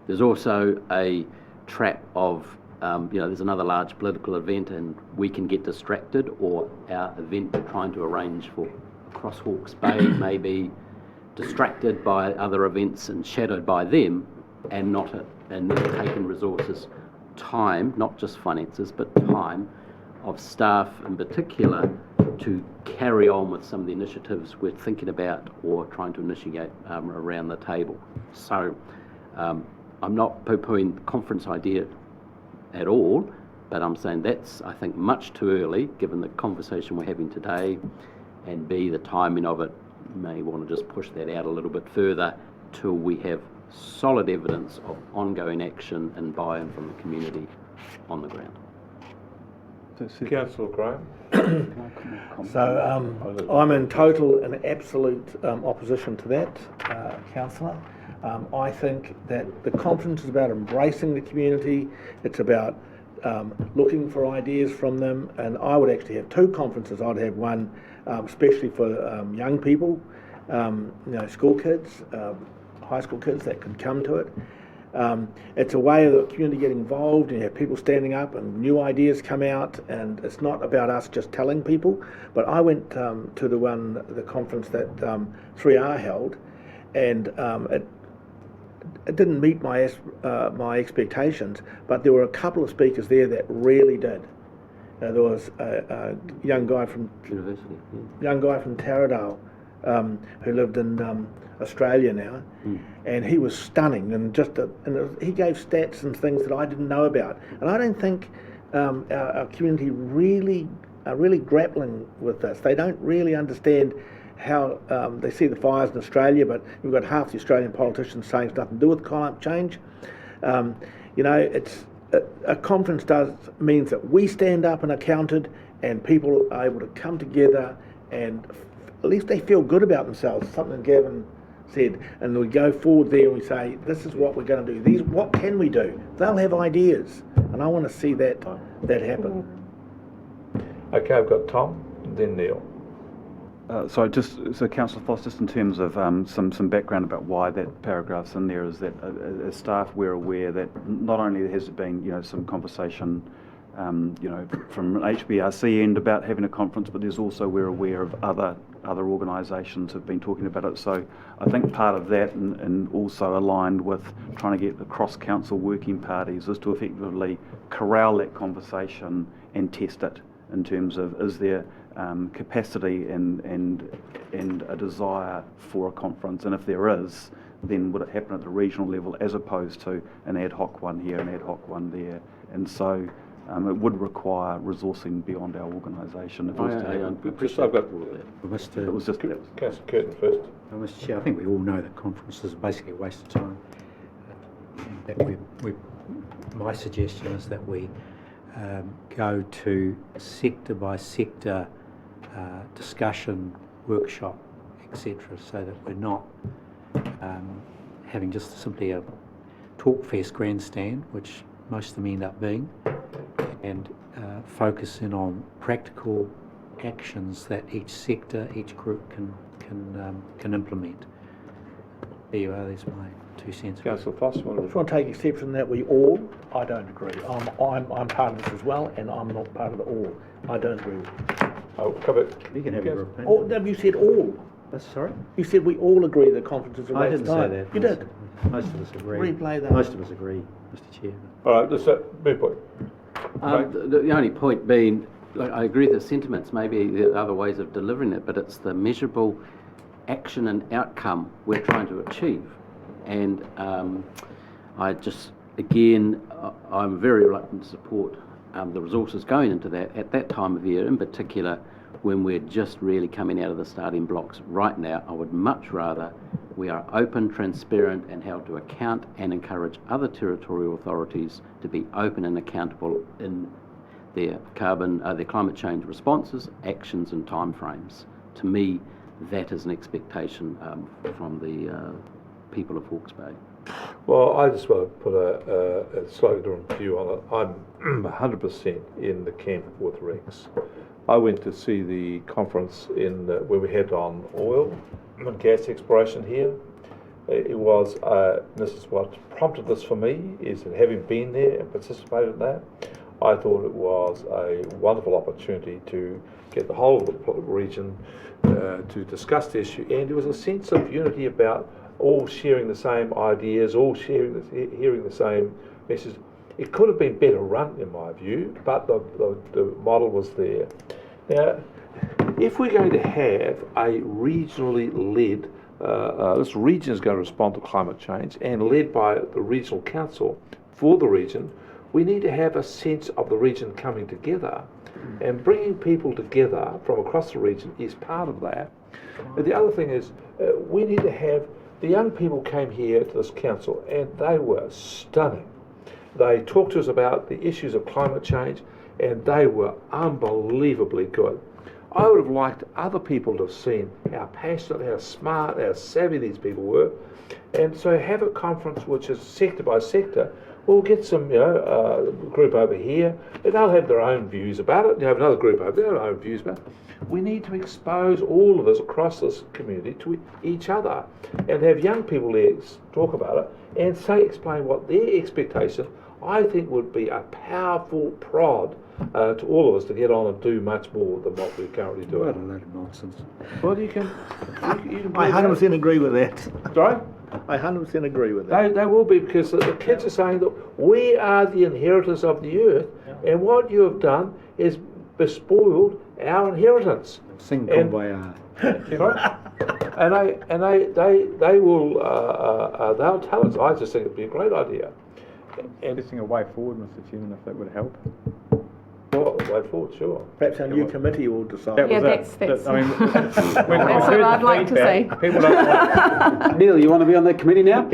There's also a trap of, there's another large political event and we can get distracted, or our event we're trying to arrange for across Hawke's Bay may be distracted by other events and shadowed by them, and then taking resources, time, not just finances, but time of staff in particular to carry on with some of the initiatives we're thinking about or trying to initiate around the table. So I'm not poo-pooing the conference idea at all, but I'm saying that's, I think, much too early given the conversation we're having today, and B, the timing of it, may want to just push that out a little bit further till we have solid evidence of ongoing action and buy-in from the community on the ground. Councillor Graham. So I'm in total and absolute opposition to that, Councillor. I think that the conference is about embracing the community. It's about looking for ideas from them, and I would actually have 2 conferences. I'd have one especially for young people, school kids, high school kids that can come to it. It's a way of the community getting involved, and you have people standing up and new ideas come out, and it's not about us just telling people. But I went to the conference that 3R held, and it didn't meet my expectations, but there were a couple of speakers there that really did. There was a young guy from Taradale who lived in Australia now, and he was stunning, and he gave stats and things that I didn't know about, and I don't think our community really are really grappling with this. They don't really understand how they see the fires in Australia, but you've got half the Australian politicians saying it's nothing to do with climate change. It's a conference means that we stand up and are counted, and people are able to come together, and at least they feel good about themselves. Something Gavin said, and we go forward there and we say, this is what we're going to do. What can we do? They'll have ideas, and I want to see that happen. Okay, I've got Tom, and then Neil. So Councillor Foss, just in terms of some background about why that paragraph's in there, is that as staff we're aware that not only has there been some conversation from an HBRC end about having a conference, but there's also, we're aware of other organisations have been talking about it. So I think part of that, and also aligned with trying to get the cross-council working parties, is to effectively corral that conversation and test it in terms of is there capacity and a desire for a conference, and if there is, then would it happen at the regional level as opposed to an ad hoc one here, an ad hoc one there, and so it would require resourcing beyond our organisation if it was to happen. Mr. Councillor Curtin first. Mr. Chair, I think we all know that conferences are basically a waste of time. And that my suggestion is that we go to sector by sector discussion, workshop, etc., so that we're not having just simply a talk fest grandstand, which most of them end up being, and focus in on practical actions that each sector, each group can implement. There you are. There's my 2 cents. Councillor Foss, I just want to take exception that we all. I don't agree. I'm part of this as well, and I'm not part of the all. I don't agree with it. I'll cover. You can have your opinion. Oh, no, you said all. Sorry? You said we all agree that conferences are a I waste of didn't time. say that. You did. Most of us agree. Replay that. Most of us agree, Mr. Chair. All right, let's move point. The only point being, like, I agree with the sentiments, maybe there are other ways of delivering it, but it's the measurable action and outcome we're trying to achieve. And I just, again, I'm very reluctant to support the resources going into that at that time of year in particular, when we're just really coming out of the starting blocks. Right now, I would much rather we are open, transparent, and held to account, and encourage other territorial authorities to be open and accountable in their their climate change responses, actions, and timeframes. To me, that is an expectation from the people of Hawke's Bay. Well, I just want to put a slightly different view on it. I'm 100% in the camp with Rex. I went to see the conference in where we had on oil and gas exploration here. It was, this is what prompted this for me, is that having been there and participated in that, I thought it was a wonderful opportunity to get the whole of the region to discuss the issue, and there was a sense of unity about all sharing the same ideas, all hearing the same message. It could have been better run, in my view, but the model was there. Now, if we're going to have a regionally led, this region is going to respond to climate change and led by the regional council for the region, we need to have a sense of the region coming together, and bringing people together from across the region is part of that. But the other thing is, we need to have, the young people came here to this council and they were stunning. They talked to us about the issues of climate change and they were unbelievably good. I would have liked other people to have seen how passionate, how smart, how savvy these people were. And so have a conference which is sector by sector. We'll get some, group over here. They'll have their own views about it. You have another group over there, their own views about it. We need to expose all of us across this community to each other and have young people there talk about it and explain what their expectation, I think, would be a powerful prod to all of us to get on and do much more than what we're currently doing. What a load of nonsense. Well, you can I 100% agree with that. Sorry? I 100% agree with that. They will be, because the kids are saying that we are the inheritors of the earth, and what you have done is bespoiled our inheritance. Sing Kumbaya. And they will they'll tell us. I just think it'd be a great idea. And Suggesting a way forward, Mr. Chairman, if that would help. Well, way forward, sure. Perhaps our new committee will decide. That Yeah, was that's I mean, that's what I'd like to say. People don't want, Neil, you want to be on that committee now?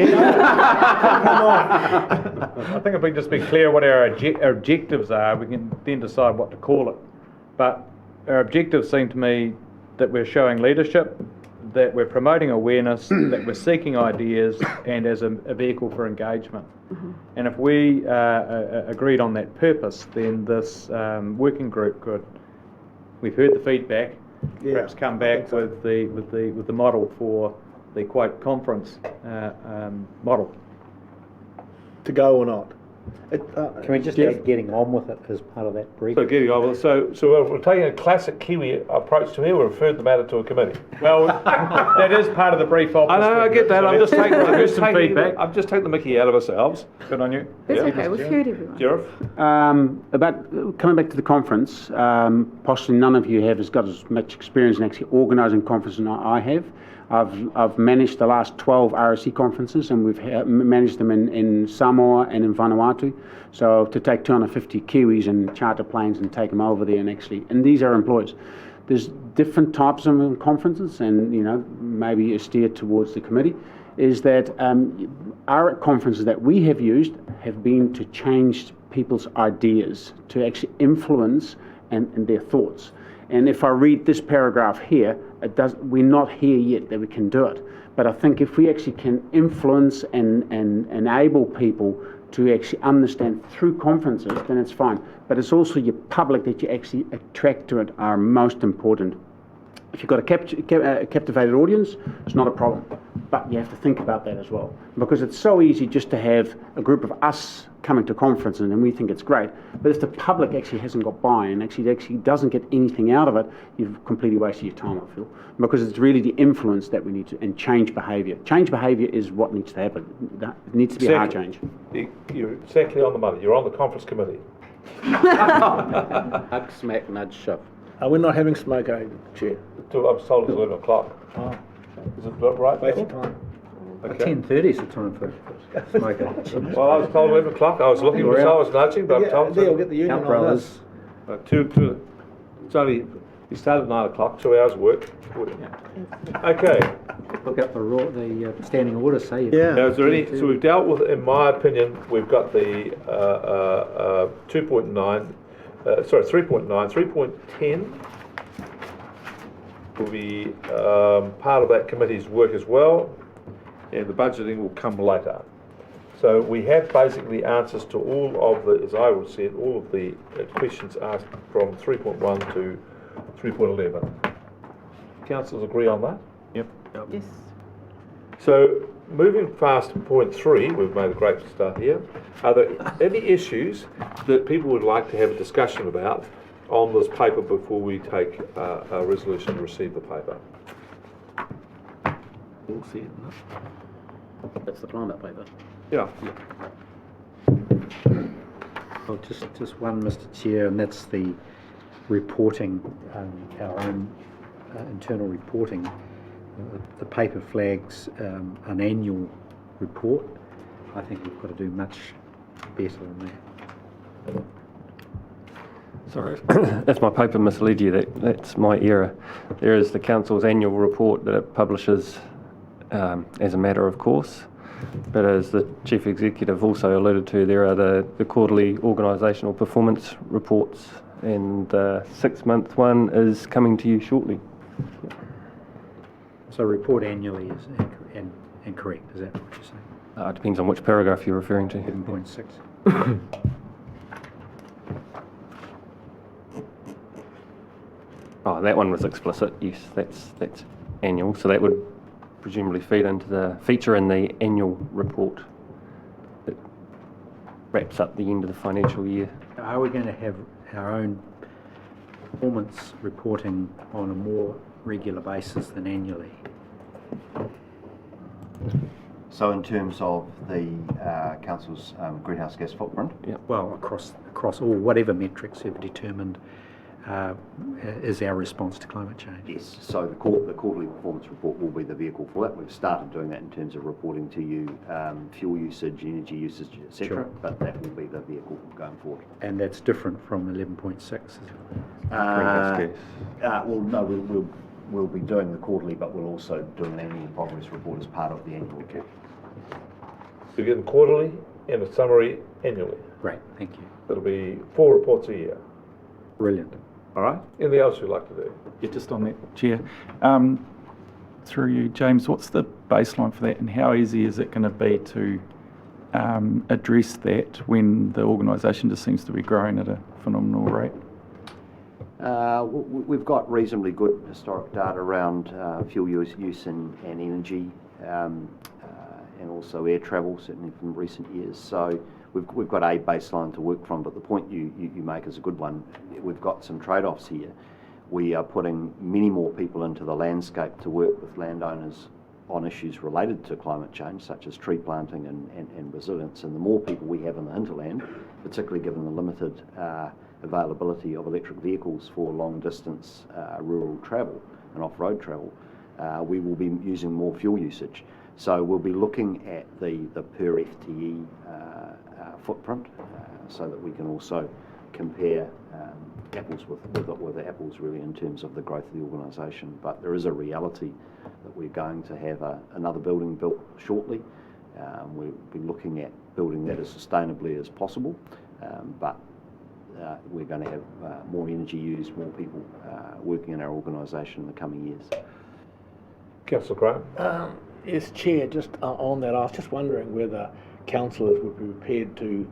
I think if we just be clear what our objectives are, we can then decide what to call it. But our objectives seem to me that we're showing leadership, that we're promoting awareness, that we're seeking ideas, and as a vehicle for engagement. And if we agreed on that purpose, then this working group could, we've heard the feedback, perhaps come back with the model for the quote conference model. To go or not? Can we just add getting on with it as part of that brief? So getting on with it. So we're taking a classic Kiwi approach to here. We referred the matter to a committee. Well, that is part of the brief. I know, I get that. I'm just taking feedback. I'm just taking the mickey out of ourselves. Good on you. That's okay, we've heard everyone. Sheriff? About coming back to the conference, possibly none of you have got as much experience in actually organising conferences as I have. I've managed the last 12 RSC conferences, and we've managed them in Samoa and in Vanuatu. So to take 250 Kiwis and charter planes and take them over there and these are employees. There's different types of conferences, and maybe steered towards the committee, is that our conferences that we have used have been to change people's ideas, to actually influence and their thoughts. And if I read this paragraph here, we're not here yet that we can do it. But I think if we actually can influence and enable people to actually understand through conferences, then it's fine. But it's also your public that you actually attract to it are most important. If you've got a captivated audience, it's not a problem. But you have to think about that as well. Because it's so easy just to have a group of us coming to conferences and we think it's great. But if the public actually hasn't got buy-in, actually doesn't get anything out of it, you've completely wasted your time, I feel. Because it's really the influence that we need to, and change behaviour. Change behaviour is what needs to happen. It needs to be a hard change. You're exactly on the money. You're on the conference committee. Hug, smack, nudge, shove. We're not having smoke, Chair. I was told it's 11 o'clock. Oh. Is it right? Waste of time. Okay. 10:30 is the time for smoking. Well, I was told 11 o'clock. I was looking, so I was nudging, but I'm told. They'll get the union on this. It's only, you started at 9 o'clock, 2 hours work. Okay. Look up the standing order, say. Now, is there any, so we've dealt with, in my opinion, we've got the 3.9, 3.10 will be part of that committee's work as well, and the budgeting will come later. So we have basically answers to all of the, as I would say it, all of the questions asked from 3.1 to 3.11. Councillors agree on that? Yep. Yes. So moving fast to point 3, we've made a great start here. Are there any issues that people would like to have a discussion about on this paper before we take a resolution to receive the paper? We'll see it. That's the climate paper. Yeah. Well, just one, Mr. Chair, and that's the reporting, our own internal reporting. The paper flags an annual report. I think we've got to do much better than that. Sorry, if my paper misled you, that's my error. There is the Council's annual report that it publishes as a matter of course, but as the Chief Executive also alluded to, there are the quarterly organisational performance reports, and the 6-month one is coming to you shortly. So report annually is incorrect, is that what you're saying? It depends on which paragraph you're referring to. 11.6. Oh, that one was explicit. Yes, that's annual. So that would presumably feed into the feature in the annual report that wraps up the end of the financial year. Are we going to have our own performance reporting on a more regular basis than annually? So in terms of the council's greenhouse gas footprint? Yeah. Well, across all whatever metrics have determined is our response to climate change. Yes, so the quarterly performance report will be the vehicle for that. We've started doing that in terms of reporting to you fuel usage, energy usage, etc. Sure. But that will be the vehicle going forward. And that's different from 11.6, is it? Well, no, we'll be doing the quarterly, but we'll also do an annual progress report as part of the annual report. So you get them quarterly and a summary annually. Great, thank you. It'll be 4 reports a year. Brilliant. All right. Anything else you'd like to do? Yeah, just on that, Chair. Through you, James, what's the baseline for that, and how easy is it going to be to address that when the organisation just seems to be growing at a phenomenal rate? We've got reasonably good historic data around fuel use and energy, and also air travel, certainly from recent years. So we've got a baseline to work from, but the point you make is a good one. We've got some trade-offs here. We are putting many more people into the landscape to work with landowners on issues related to climate change, such as tree planting and resilience. And the more people we have in the hinterland, particularly given the limited availability of electric vehicles for long-distance rural travel and off-road travel, we will be using more fuel usage. So we'll be looking at the per FTE footprint so that we can also compare apples with apples really in terms of the growth of the organisation. But there is a reality that we're going to have another building built shortly. We'll be looking at building that as sustainably as possible, but we're going to have more energy used, more people working in our organisation in the coming years. Councillor Graham. Yes, Chair, just on that, I was just wondering whether councillors would be prepared to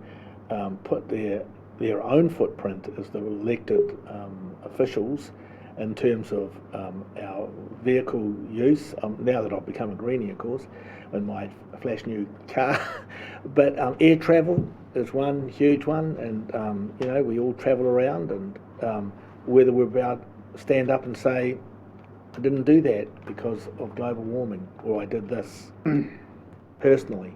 put their own footprint as the elected officials in terms of our vehicle use. Now that I've become a greenie, of course, in my flash new car, but air travel is one huge one, and you know, we all travel around, and whether we're about to stand up and say, I didn't do that because of global warming, or I did this personally.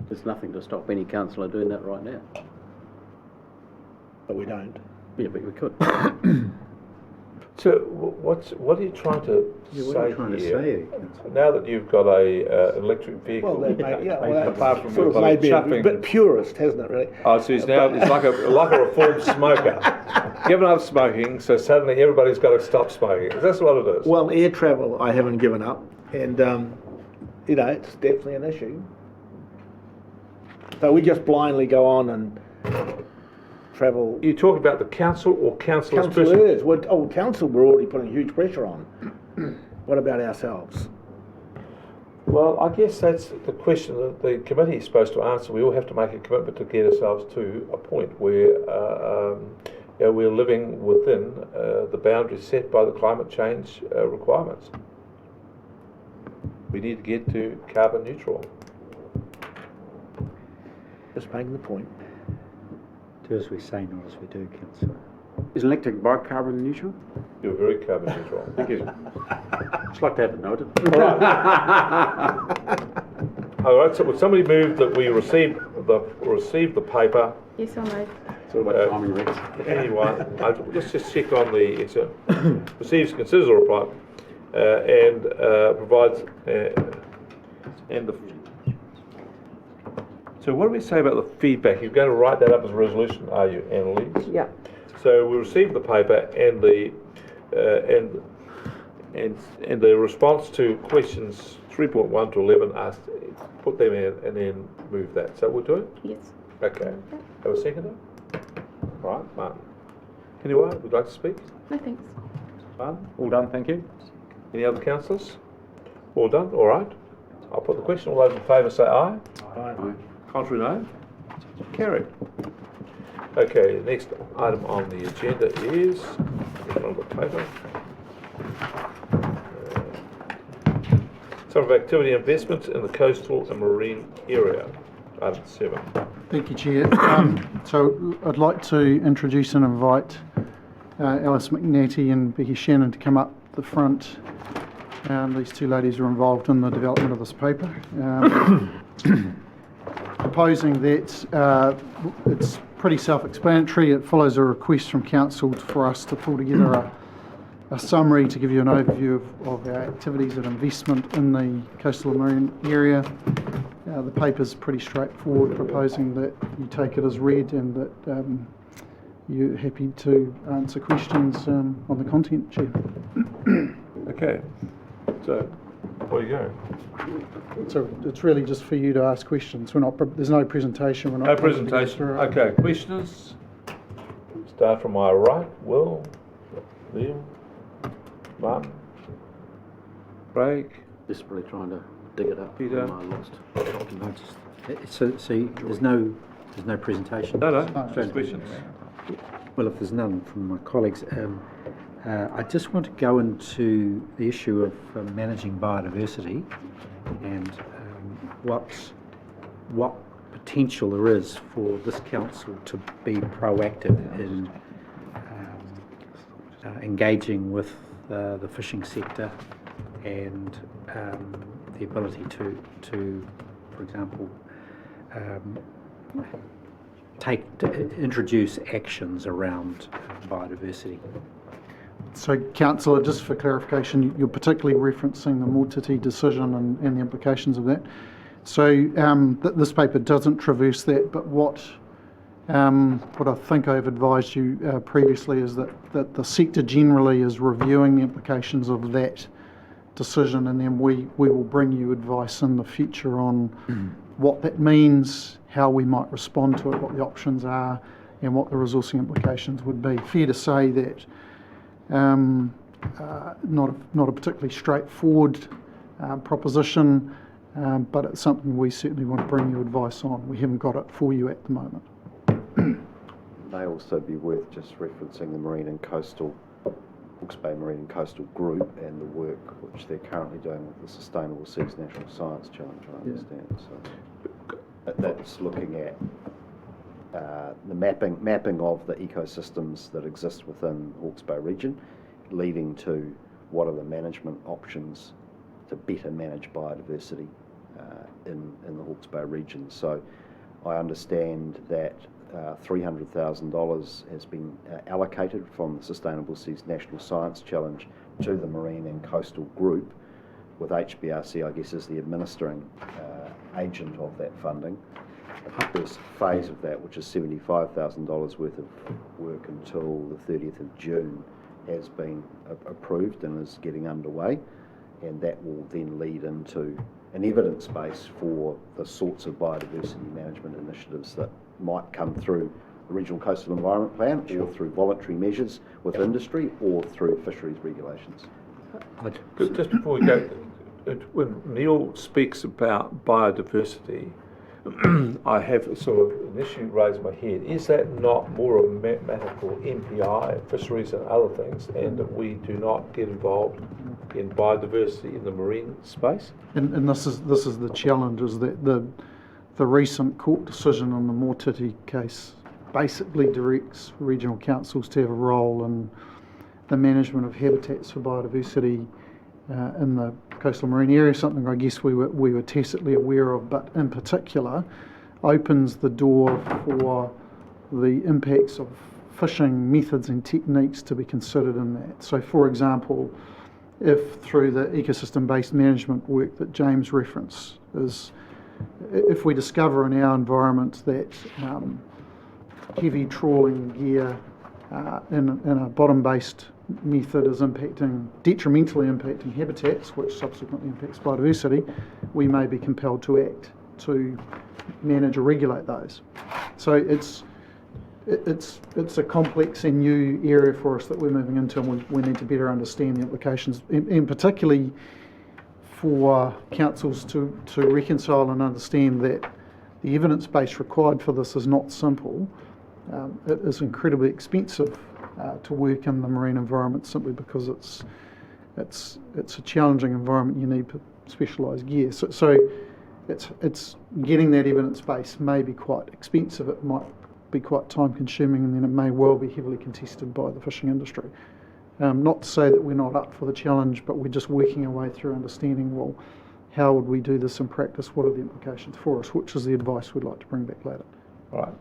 There's nothing to stop any councillor doing that right now. But we don't. Yeah, but we could. So what are you trying to say what are you trying to here? say? Now that you've got a electric vehicle, Well, that apart from sort of maybe a bit purist, hasn't it, really? Oh, so he's now he's like a reformed smoker, given up smoking. So suddenly everybody's got to stop smoking. That's what it is. Well, air travel I haven't given up, and you know, it's definitely an issue. So we just blindly go on and travel. You talk about the council or councillors? Councillors. Council, we're already putting huge pressure on. What about ourselves? Well, I guess that's the question that the committee is supposed to answer. We all have to make a commitment to get ourselves to a point where we're living within the boundaries set by the climate change requirements. We need to get to carbon neutral. Just making the point. Do as we say, not as we do, Councillor. Is electric bike carbon neutral? You're very carbon neutral. Thank you. Just like to have it noted. All right. All right. So would somebody move that we receive the paper? Yes, I'll move. It's all about timing, Rex. Anyone? Let's just check on the receives, considers a reply, and provides and the. So what do we say about the feedback? You're going to write that up as a resolution, are you, Annalise? Yeah. So we received the paper and the response to questions 3.1 to 11. Put them in and then move that. So we'll do it. Yes. Okay. Have a seconder. All right, Martin. Anyone would like to speak? No thanks. Martin. All done, thank you. Any other councillors? All done. All right. I'll put the question. All those in favour say aye. Aye. Contrary, no. Carried. Okay, the next item on the agenda is on the paper. Some of activity investments in the coastal and marine area. Item 7. Thank you, Chair. So I'd like to introduce and invite Alice McNatty and Becky Shannon to come up the front. These two ladies are involved in the development of this paper. Proposing that it's pretty self-explanatory. It follows a request from Council for us to pull together a summary to give you an overview of our activities and investment in the coastal and marine area. The paper's pretty straightforward, proposing that you take it as read and that you're happy to answer questions on the content, Chair. Okay. So, where are you going? So it's really just for you to ask questions. There's no presentation. We're not No presentation. Okay. Questions? Start from my right. Will, Liam, Martin, Craig. Desperately trying to dig it up. Peter. I lost. So there's no presentation. No. Just questions. Well, if there's none from my colleagues, I just want to go into the issue of managing biodiversity and what what potential there is for this council to be proactive in engaging with the fishing sector and the ability to, for example, introduce actions around biodiversity. So, Councillor, just for clarification, you're particularly referencing the Motiti decision and the implications of that. So, this paper doesn't traverse that, but what I think I've advised you previously is that the sector generally is reviewing the implications of that decision, and then we will bring you advice in the future on what that means, how we might respond to it, what the options are, and what the resourcing implications would be. Fair to say that not a particularly straightforward proposition, but it's something we certainly want to bring you advice on. We haven't got it for you at the moment. May also be worth just referencing the Marine and Coastal, Hawke's Bay Marine and Coastal Group, and the work which they're currently doing with the Sustainable Seas National Science Challenge, I understand. So that's looking at the mapping of the ecosystems that exist within the Hawke's Bay region, leading to what are the management options to better manage biodiversity in the Hawke's Bay region. So I understand that $300,000 has been allocated from the Sustainable Seas National Science Challenge to the Marine and Coastal Group, with HBRC, I guess, as the administering agent of that funding. The first phase of that, which is $75,000 worth of work until the 30th of June, has been approved and is getting underway, and that will then lead into an evidence base for the sorts of biodiversity management initiatives that might come through the Regional Coastal Environment Plan, or through voluntary measures with industry, or through fisheries regulations. Just before we go, when Neil speaks about biodiversity, I have sort of an issue raised in my head. Is that not more a matter for MPI, fisheries and other things, and that we do not get involved in biodiversity in the marine space? And this is the challenge, is that the recent court decision on the Motiti case basically directs regional councils to have a role in the management of habitats for biodiversity in the coastal marine area, something I guess we were tacitly aware of, but in particular opens the door for the impacts of fishing methods and techniques to be considered in that. So, for example, if through the ecosystem-based management work that James referenced, if we discover in our environment that heavy trawling gear in a bottom-based method is detrimentally impacting habitats, which subsequently impacts biodiversity, we may be compelled to act to manage or regulate those. So it's a complex and new area for us that we're moving into, and we need to better understand the implications, and particularly for councils to reconcile and understand that the evidence base required for this is not simple. It is incredibly expensive to work in the marine environment, simply because it's a challenging environment. You need specialised gear. So it's getting that evidence base may be quite expensive. It might be quite time consuming, and then it may well be heavily contested by the fishing industry. Not to say that we're not up for the challenge, but we're just working our way through understanding, well, how would we do this in practice? What are the implications for us? Which is the advice we'd like to bring back later. All right.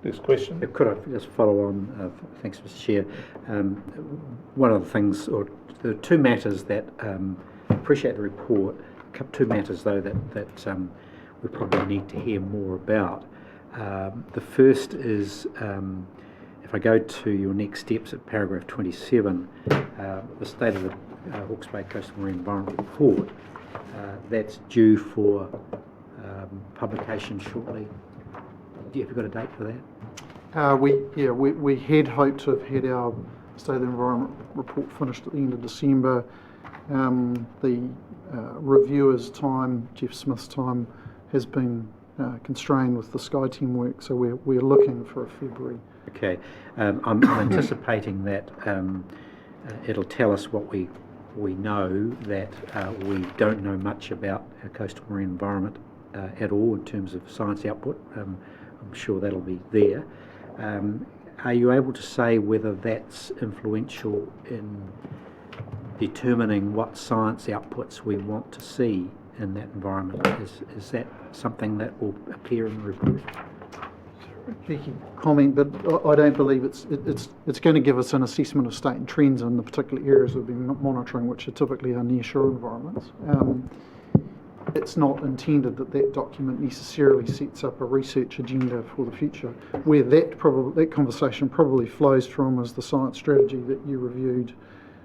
Next question. Could I just follow on? Thanks, Mr. Chair. One of the things, or there are two matters that appreciate the report. Two matters though that we probably need to hear more about. The first is, if I go to your next steps at paragraph 27, the state of the Hawke's Bay Coastal Marine Environment Report. That's due for publication shortly. Have you got a date for that? We had hoped to have had our State of the Environment report finished at the end of December. The reviewer's time, Jeff Smith's time, has been constrained with the SkyTeam work, so we're looking for a February. Okay, I'm anticipating that it'll tell us what we know that we don't know much about our coastal marine environment at all in terms of science output. I'm sure that'll be there. Are you able to say whether that's influential in determining what science outputs we want to see in that environment? Is that something that will appear in the report? Cheeky comment, but I don't believe it's going to give us an assessment of state and trends in the particular areas we've been monitoring, which are typically our nearshore environments. It's not intended that document necessarily sets up a research agenda for the future. Where that conversation probably flows from is the science strategy that you reviewed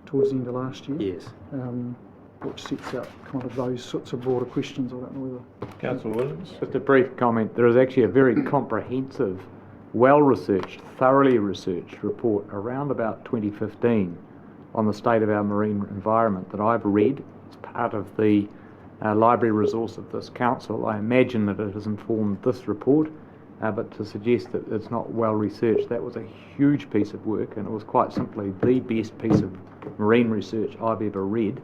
towards the end of last year. Yes. Which sets out kind of those sorts of broader questions. I don't know whether... Councillor Williams? Just a brief comment. There is actually a very comprehensive, well-researched, thoroughly researched report around about 2015 on the state of our marine environment that I've read. It's part of the library resource of this council. I imagine that it has informed this report, but to suggest that it's not well researched, that was a huge piece of work, and it was quite simply the best piece of marine research I've ever read,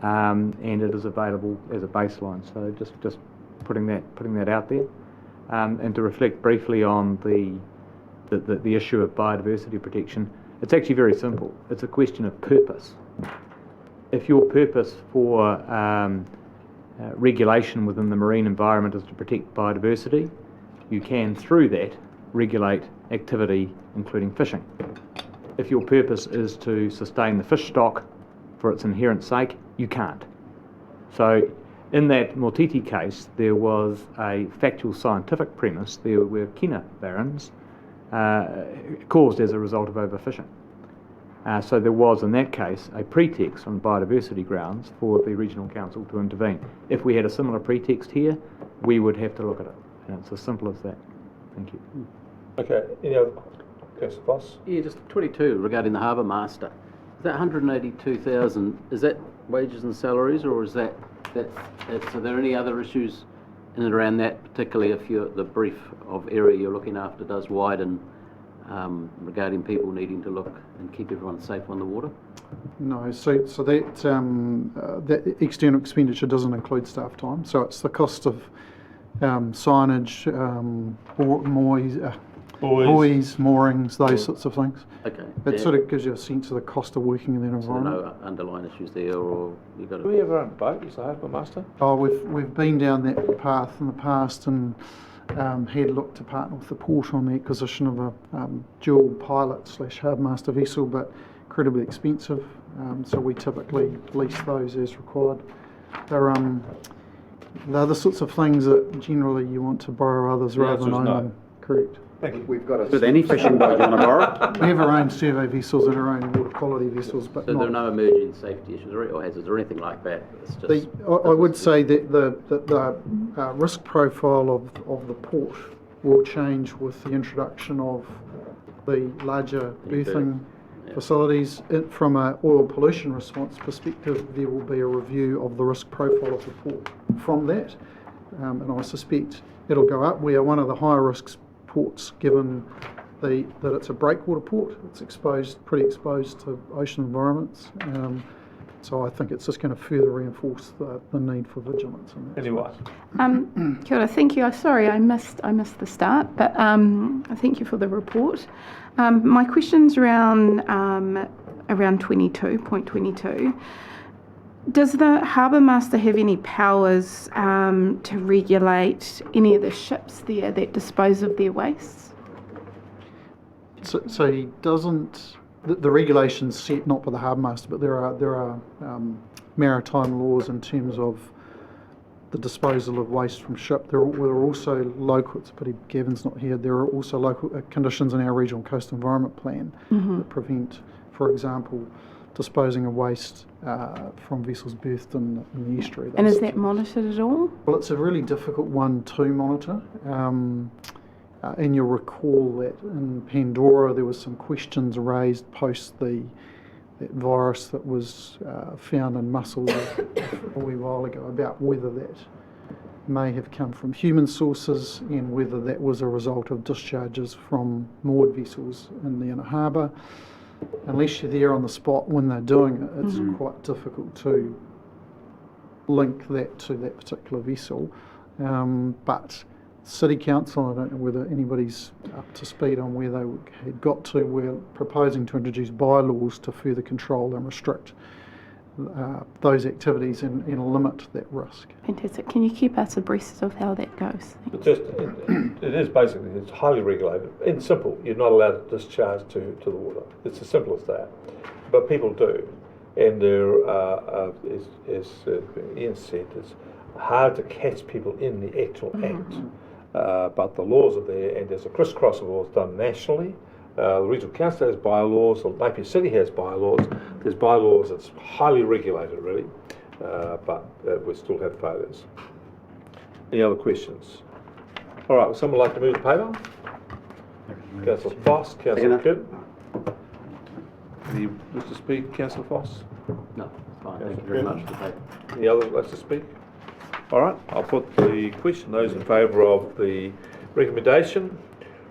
and it is available as a baseline. So just putting that out there, and to reflect briefly on the issue of biodiversity protection. It's actually very simple. It's a question of purpose. If your purpose for regulation within the marine environment is to protect biodiversity, you can, through that, regulate activity, including fishing. If your purpose is to sustain the fish stock for its inherent sake, you can't. So, in that Motiti case, there was a factual scientific premise. There were kina barons caused as a result of overfishing. So there was, in that case, a pretext on biodiversity grounds for the Regional Council to intervene. If we had a similar pretext here, we would have to look at it. And it's as simple as that. Thank you. Okay, any other Councillor Foss? Yeah, just 22 regarding the harbour master. Is that 182,000, is that wages and salaries, or is that's are there any other issues in and around that, particularly if the brief of area you're looking after does widen regarding people needing to look and keep everyone safe on the water? No, so that external expenditure doesn't include staff time. So it's the cost of signage, buoys, moorings, those sorts of things. Okay. It sort of gives you a sense of the cost of working in that environment. So no underlying issues there, or you got? Do we ever own a boat as a harbour master? Oh, we've been down that path in the past and had looked to partner with the port on the acquisition of a dual pilot / harbour master vessel, but incredibly expensive. So we typically lease those as required. They're the sorts of things that generally you want to borrow others rather than own them. Correct. Thank you. We've got With any fishing boat you want to borrow? We have our own survey vessels and our own water quality vessels, but So there are no emerging safety issues or hazards or anything like that? It's just I would say that the risk profile of the port will change with the introduction of the larger berthing facilities. From an oil pollution response perspective, there will be a review of the risk profile of the port from that, and I suspect it'll go up. We are one of the higher risks ports, given that it's a breakwater port. It's pretty exposed to ocean environments. So I think it's just going to further reinforce the need for vigilance. Anyway. Kia ora, thank you. Sorry, I missed the start, but thank you for the report. My question's around 22.22. Does the harbour master have any powers to regulate any of the ships there that dispose of their wastes? So he doesn't. The regulations set not by the harbour master, but there are maritime laws in terms of the disposal of waste from ship. There are also local. It's a pity Gavin's not here. There are also local conditions in our regional coast environment plan that prevent, for example, disposing of waste from vessels berthed in the estuary. And is that monitored at all? Well, it's a really difficult one to monitor. And you'll recall that in Pandora there was some questions raised post that virus that was found in mussels a wee while ago about whether that may have come from human sources and whether that was a result of discharges from moored vessels in the inner harbour. Unless you're there on the spot when they're doing it, it's quite difficult to link that to that particular vessel. But City Council, I don't know whether anybody's up to speed on where they had got to, we're proposing to introduce bylaws to further control and restrict those activities and limit that risk. Fantastic. Can you keep us abreast of how that goes? It is basically, it's highly regulated. In simple, you're not allowed to discharge to the water. It's as simple as that. But people do. And there, as Ian said, it's hard to catch people in the actual act. But the laws are there, and there's a crisscross of laws done nationally. The Regional Council has bylaws, the Napier City has bylaws. There's bylaws that's highly regulated, really, but we still have failures. Any other questions? All right, would someone like to move the paper? Councillor Foss, Councillor Kidd. Any wish to speak, Councillor Foss? No, fine. Thank you very much for the paper. Any other wish to speak? All right, I'll put the question. Those in favour of the recommendation,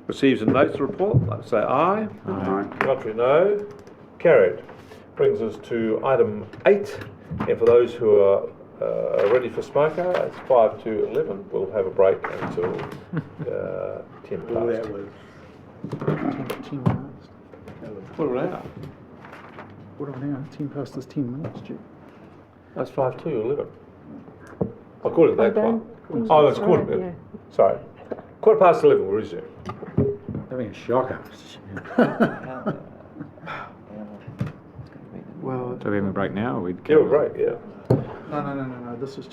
receives and notes the report, like say aye. Aye. Contrary, no. Carried. Brings us to item 8, and for those who are ready for smoker, it's 5 to 11. We'll have a break until 10 past. All that was 10 past. What an hour? What of an hour? 10 past is 10 minutes, Jim. That's 5 to 11. According to that clock. Oh, that's quarter. Right, yeah. Sorry. 11:15 we'll resume. Having a shocker. Well, So we have a break now? Or we'd Give a break, yeah. no, this is